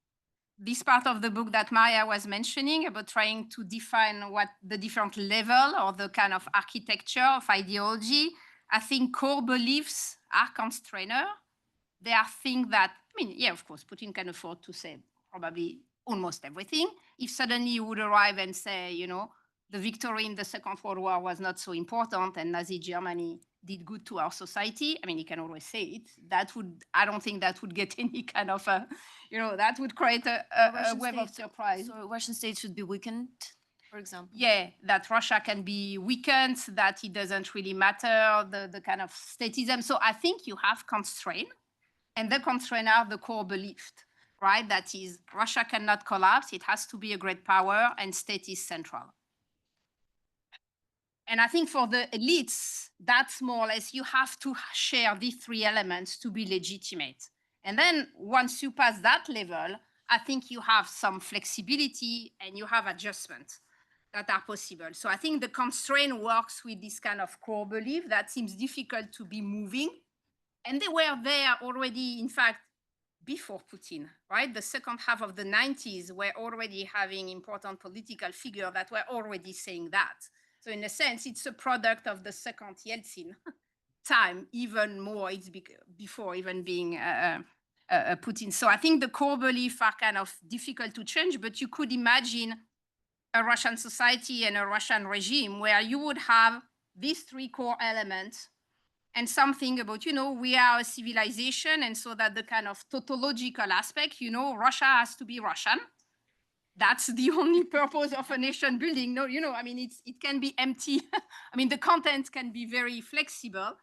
this part of the book that Maya was mentioning about trying to define what the different level or the kind of architecture of ideology. I think core beliefs are constrainer. They are things that, of course, Putin can afford to say probably almost everything. If suddenly you would arrive and say, the victory in the Second World War was not so important and Nazi Germany did good to our society. He can always say it. I don't think that would get any kind of that would create a web of surprise. So Russian state should be weakened, for example? Yeah, that Russia can be weakened, that it doesn't really matter, the kind of statism. So I think you have constraint, and the constraint are the core beliefs, right? That is, Russia cannot collapse. It has to be a great power, and state is central. And I think for the elites, that's more or less, you have to share these three elements to be legitimate. And then once you pass that level, I think you have some flexibility and you have adjustments that are possible. So I think the constraint works with this kind of core belief that seems difficult to be moving. And they were there already, in fact, before Putin, right? The second half of the 90s were already having important political figures that were already saying that. So in a sense, it's a product of the second Yeltsin time, even more, it's before even being Putin. So I think the core beliefs are kind of difficult to change, but you could imagine a Russian society and a Russian regime where you would have these three core elements, and something about, we are a civilization, and so that the kind of tautological aspect, Russia has to be Russian. That's the only purpose of a nation building. No, I mean, it can be empty. I mean, the content can be very flexible.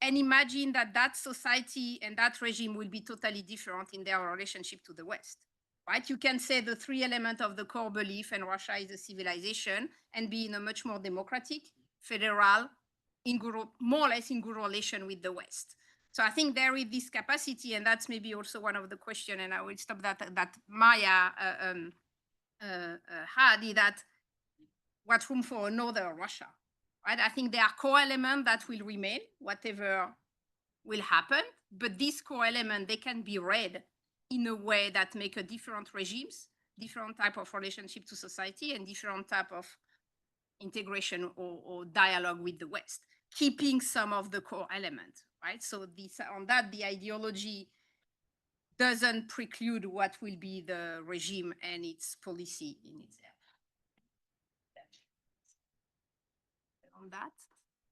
And imagine that society and that regime will be totally different in their relationship to the West, right? You can say the three elements of the core belief, and Russia is a civilization, and be in a much more democratic, federal, more or less in good relation with the West. So I think there is this capacity, and that's maybe also one of the questions, and I will stop that Maya had, is that what room for another Russia, right? I think there are core elements that will remain, whatever will happen, but these core elements, they can be read in a way that make a different regimes, different type of relationship to society, and different type of integration or dialogue with the West, keeping some of the core elements, right? So on that, the ideology doesn't preclude what will be the regime and its policy in itself. On that,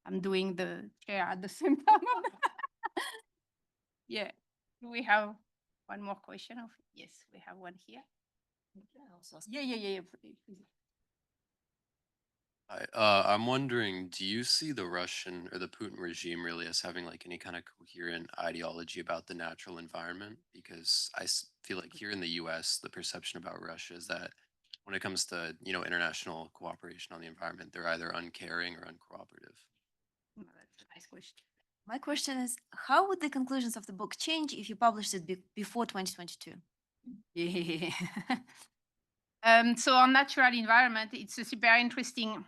I'm doing the chair at the same time. Yeah. Do we have one more question? Yes, we have one here. Yeah. Please. I'm wondering, do you see the Russian or the Putin regime really as having like any kind of coherent ideology about the natural environment? Because feel like here in the US, the perception about Russia is that when it comes to, international cooperation on the environment, they're either uncaring or uncooperative. Oh, that's a nice question. My question is, how would the conclusions of the book change if you published it before 2022? Yeah. So on natural environment, it's a super interesting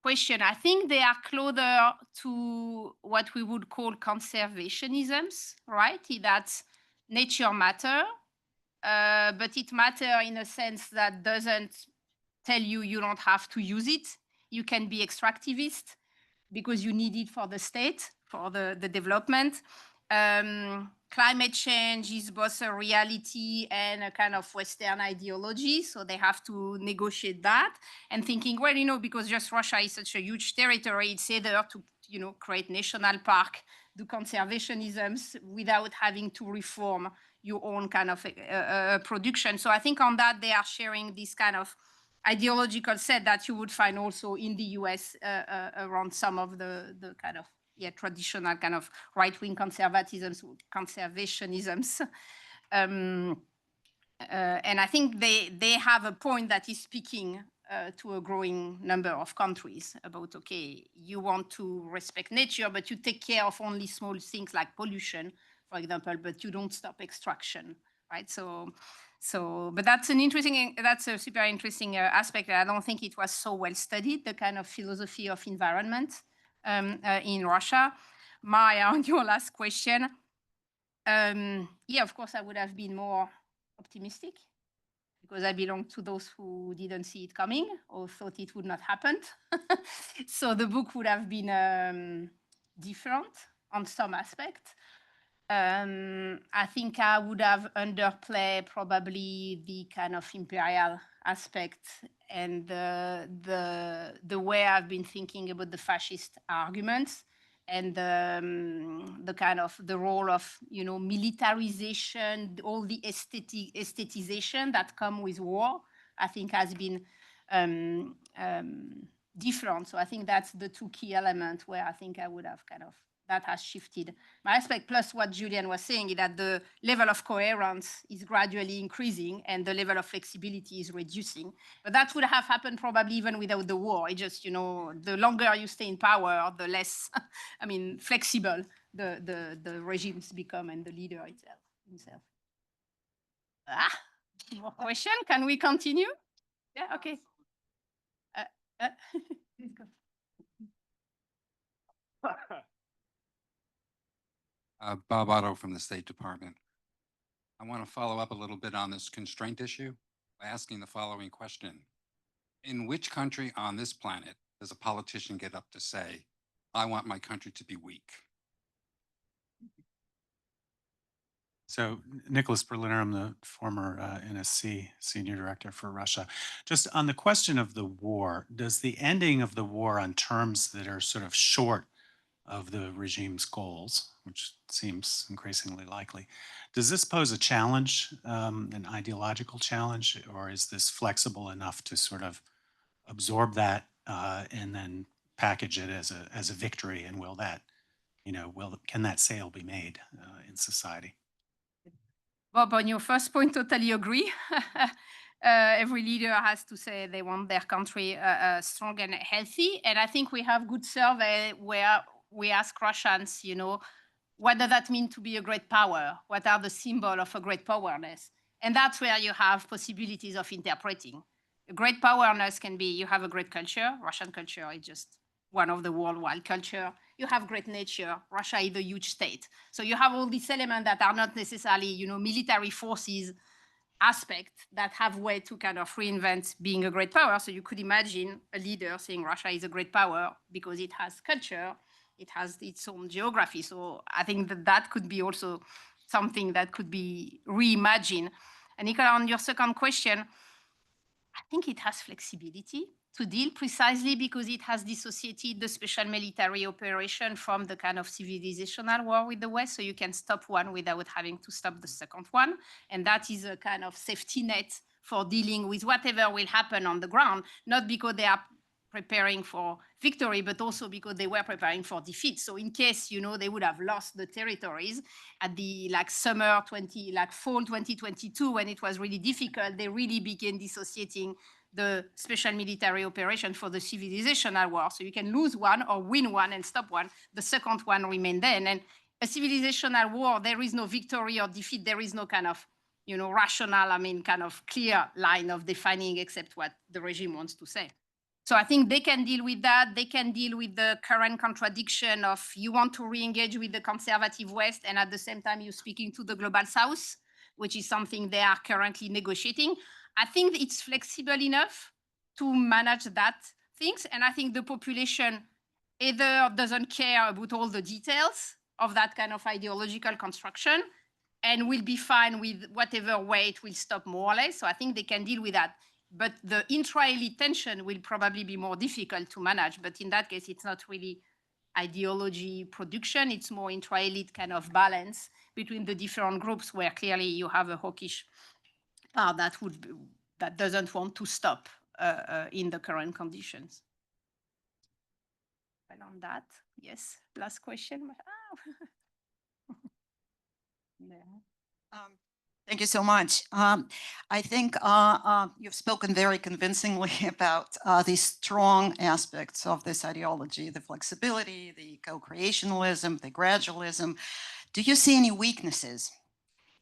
question. I think they are closer to what we would call conservationisms, right? That nature matter, but it matter in a sense that doesn't tell you don't have to use it. You can be extractivist because you need it for the state, for the development. Climate change is both a reality and a kind of Western ideology, so they have to negotiate that. And thinking, well, because just Russia is such a huge territory, it's either to, create national park, do conservationisms without having to reform your own kind of production. So I think on that, they are sharing this kind of ideological set that you would find also in the US around some of the kind of traditional kind of right-wing conservationisms. And I think they have a point that is speaking to a growing number of countries about, okay, you want to respect nature, but you take care of only small things like pollution, for example, but you don't stop extraction, right? But that's a super interesting aspect. I don't think it was so well studied, the kind of philosophy of environment in Russia. Maya, on your last question, yeah, of course, I would have been more optimistic because I belong to those who didn't see it coming or thought it would not happen. So the book would have been different on some aspect. I think I would have underplayed probably the kind of imperial aspect and the way I've been thinking about the fascist arguments and the kind of the role of militarization, all the aestheticization that come with war, I think has been different. So I think that's the two key elements where I think I would have kind of that has shifted my aspect. Plus what Julian was saying is that the level of coherence is gradually increasing and the level of flexibility is reducing. But that would have happened probably even without the war. It just, the longer you stay in power, the less, flexible the regimes become and the leader himself. More question? Can we continue? Yeah, okay. Please go. Bob Otto from the State Department. I want to follow up a little bit on this constraint issue by asking the following question. In which country on this planet does a politician get up to say, I want my country to be weak? So Nicholas Berliner, I'm the former NSC senior director for Russia. Just on the question of the war, does the ending of the war on terms that are sort of short of the regime's goals, which seems increasingly likely. Does this pose a challenge, an ideological challenge, or is this flexible enough to sort of absorb that and then package it as a victory? And will that, can that sale be made in society? Bob, on your first point, totally agree. Every leader has to say they want their country strong and healthy. And I think we have good survey where we ask Russians, what does that mean to be a great power? What are the symbols of a great powerness? And that's where you have possibilities of interpreting. A great powerness can be you have a great culture. Russian culture is just one of the worldwide culture. You have great nature. Russia is a huge state. So you have all these elements that are not necessarily, military forces aspect that have way to kind of reinvent being a great power. So you could imagine a leader saying Russia is a great power because it has culture, it has its own geography. So I think that could be also something that could be reimagined. And Nicola, on your second question, I think it has flexibility to deal precisely because it has dissociated the special military operation from the kind of civilizational war with the West. So you can stop one without having to stop the second one. And that is a kind of safety net for dealing with whatever will happen on the ground, not because they are preparing for victory, but also because they were preparing for defeat. So in case, they would have lost the territories at the fall 2022, when it was really difficult, they really began dissociating the special military operation for the civilizational war. So you can lose one or win one and stop one. The second one remained then. And a civilizational war, there is no victory or defeat. There is no kind of, rational, kind of clear line of defining except what the regime wants to say. So I think they can deal with that. They can deal with the current contradiction of you want to re-engage with the conservative West and at the same time you're speaking to the global South, which is something they are currently negotiating. I think it's flexible enough to manage that things. And I think the population either doesn't care about all the details of that kind of ideological construction and will be fine with whatever way it will stop more or less. So I think they can deal with that. But the intra-elite tension will probably be more difficult to manage. But in that case, it's not really ideology production. It's more intra-elite kind of balance between the different groups where clearly you have a hawkish part that doesn't want to stop in the current conditions. Well, on that, yes. Last question. Thank you so much. I think you've spoken very convincingly about the strong aspects of this ideology, the flexibility, the co-creationalism, the gradualism. Do you see any weaknesses?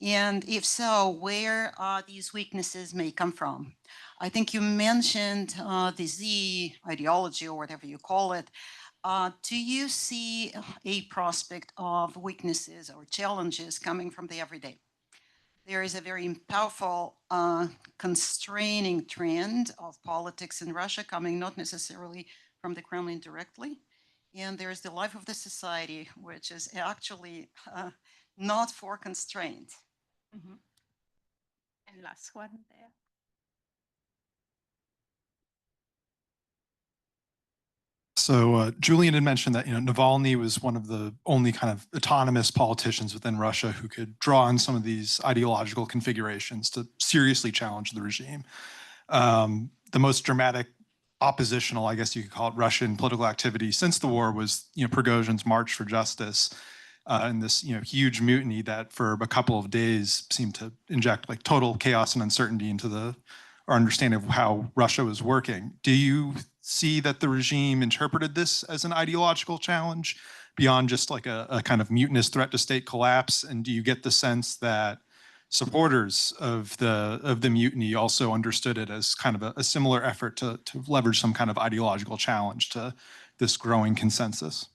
And if so, where these weaknesses may come from? I think you mentioned the Z ideology or whatever you call it. Do you see a prospect of weaknesses or challenges coming from the everyday? There is a very powerful constraining trend of politics in Russia coming not necessarily from the Kremlin directly. And there's the life of the society, which is actually not for constraint. Mm-hmm. And last one there. So Julian had mentioned that Navalny was one of the only kind of autonomous politicians within Russia who could draw on some of these ideological configurations to seriously challenge the regime. The most dramatic oppositional, I guess you could call it, Russian political activity since the war was Prigozhin's March for Justice and this huge mutiny that for a couple of days seemed to inject like total chaos and uncertainty into our understanding of how Russia was working. Do you see that the regime interpreted this as an ideological challenge beyond just like a kind of mutinous threat to state collapse? And do you get the sense that supporters of the mutiny also understood it as kind of a similar effort to leverage some kind of ideological challenge to this growing consensus?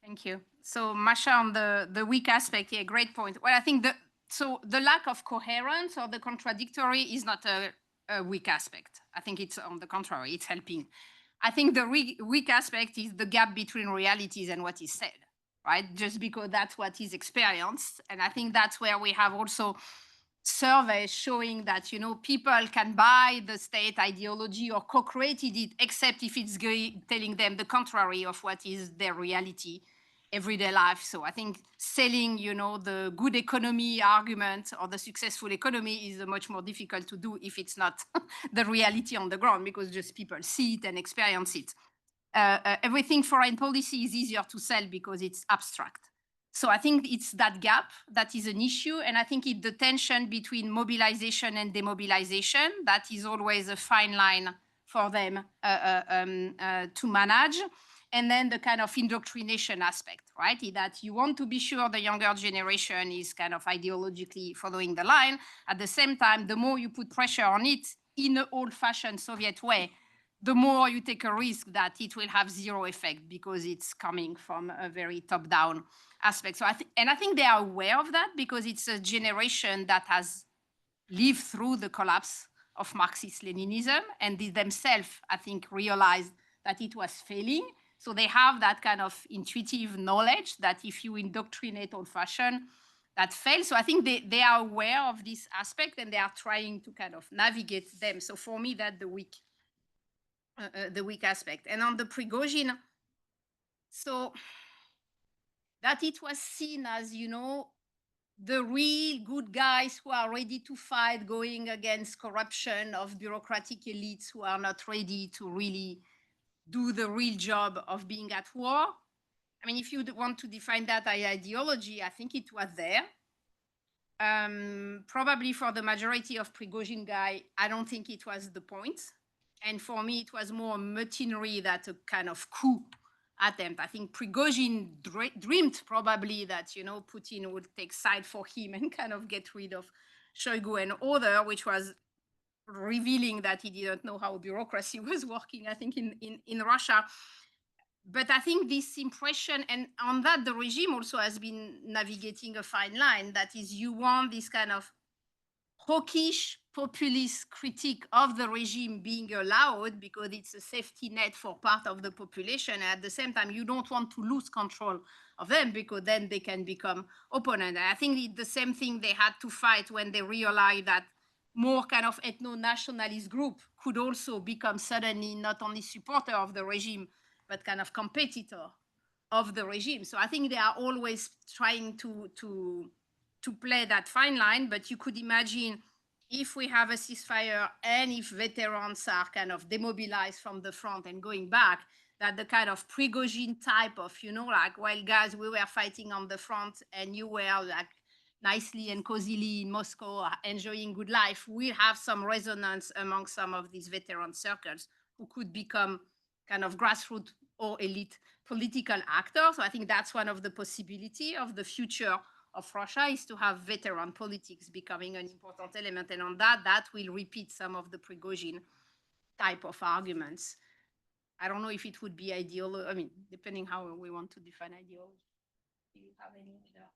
Thank you. So Masha, on the weak aspect, yeah, great point. Well, I think the lack of coherence or the contradictory is not a weak aspect. I think it's on the contrary, it's helping. I think the weak aspect is the gap between realities and what is said, right? Just because that's what is experienced. And I think that's where we have also surveys showing that, people can buy the state ideology or co-created it, except if it's telling them the contrary of what is their reality. everyday life. So I think selling, the good economy argument or the successful economy is much more difficult to do if it's not the reality on the ground, because just people see it and experience it. Everything foreign policy is easier to sell because it's abstract. So I think it's that gap that is an issue. And I think it's the tension between mobilization and demobilization that is always a fine line for them to manage. And then the kind of indoctrination aspect, right? That you want to be sure the younger generation is kind of ideologically following the line. At the same time, the more you put pressure on it in an old-fashioned Soviet way, the more you take a risk that it will have zero effect because it's coming from a very top-down aspect. So I think they are aware of that because it's a generation that has lived through the collapse of Marxist-Leninism, and they themselves, I think, realized that it was failing. So they have that kind of intuitive knowledge that if you indoctrinate old-fashioned, that fails. So I think they are aware of this aspect and they are trying to kind of navigate them. So for me, that's the weak aspect. And on the Prigozhin, so that it was seen as, the real good guys who are ready to fight, going against corruption of bureaucratic elites who are not ready to really do the real job of being at war. I mean, if you want to define that ideology, I think it was there. Probably for the majority of Prigozhin guy, I don't think it was the point. And for me, it was more mutinery than a kind of coup attempt. I think Prigozhin dreamed probably that, Putin would take side for him and kind of get rid of Shoigu and other, which was revealing that he didn't know how bureaucracy was working, I think, in Russia. But I think this impression, and on that, the regime also has been navigating a fine line. That is, you want this kind of hawkish populist critique of the regime being allowed because it's a safety net for part of the population. And at the same time, you don't want to lose control of them because then they can become opponent. And I think it's the same thing they had to fight when they realized that more kind of ethno-nationalist group could also become suddenly not only supporter of the regime, but kind of competitor of the regime. So I think they are always trying to play that fine line, but you could imagine if we have a ceasefire and if veterans are kind of demobilized from the front and going back, that the kind of Prigozhin type of, like, well, guys, we were fighting on the front and you were like nicely and cozily in Moscow enjoying good life, will have some resonance among some of these veteran circles who could become kind of grassroots or elite political actors. So I think that's one of the possibility of the future of Russia, is to have veteran politics becoming an important element. And on that will repeat some of the Prigozhin type of arguments. I don't know if it would be ideal. I mean, depending how we want to define ideology. Do you have any other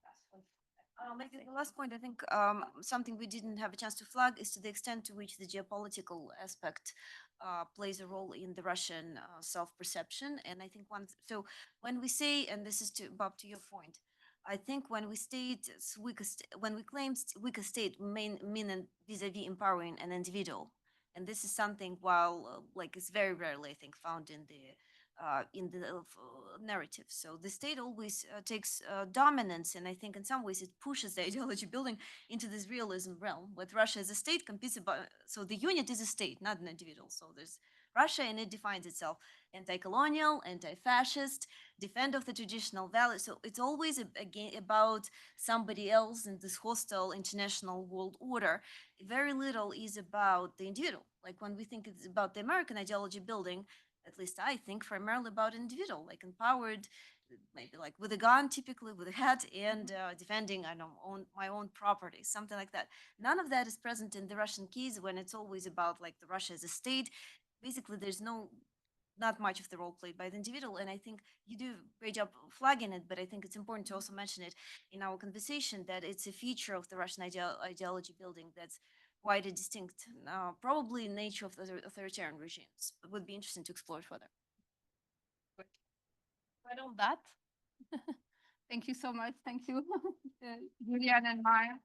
maybe the last point, I think something we didn't have a chance to flag is to the extent to which the geopolitical aspect plays a role in the Russian self-perception. And I think so when we say, and this is Bob, to your point, I think when we when we claim weaker state, mean vis-a-vis empowering an individual, and this is something like it's very rarely, I think, found in the narrative. So the state always takes dominance, and I think in some ways it pushes the ideology building into this realism realm. With Russia as a state competes about, so the unit is a state, not an individual. So there's Russia, and it defines itself anti-colonial, anti-fascist, defend of the traditional values. So it's always again about somebody else in this hostile international world order. Very little is about the individual. Like when we think it's about the American ideology building, at least I think primarily about individual, like empowered, maybe like with a gun, typically with a hat, and defending, my own property, something like that. None of that is present in the Russian case when it's always about like the Russia as a state. Basically, there's not much of the role played by the individual, and I think you do a great job flagging it, but I think it's important to also mention it in our conversation that it's a feature of the Russian ideology building that's quite a distinct, probably nature of the authoritarian regimes, but would be interesting to explore further. Right on that. Thank you so much. Thank you, Julian and Maya.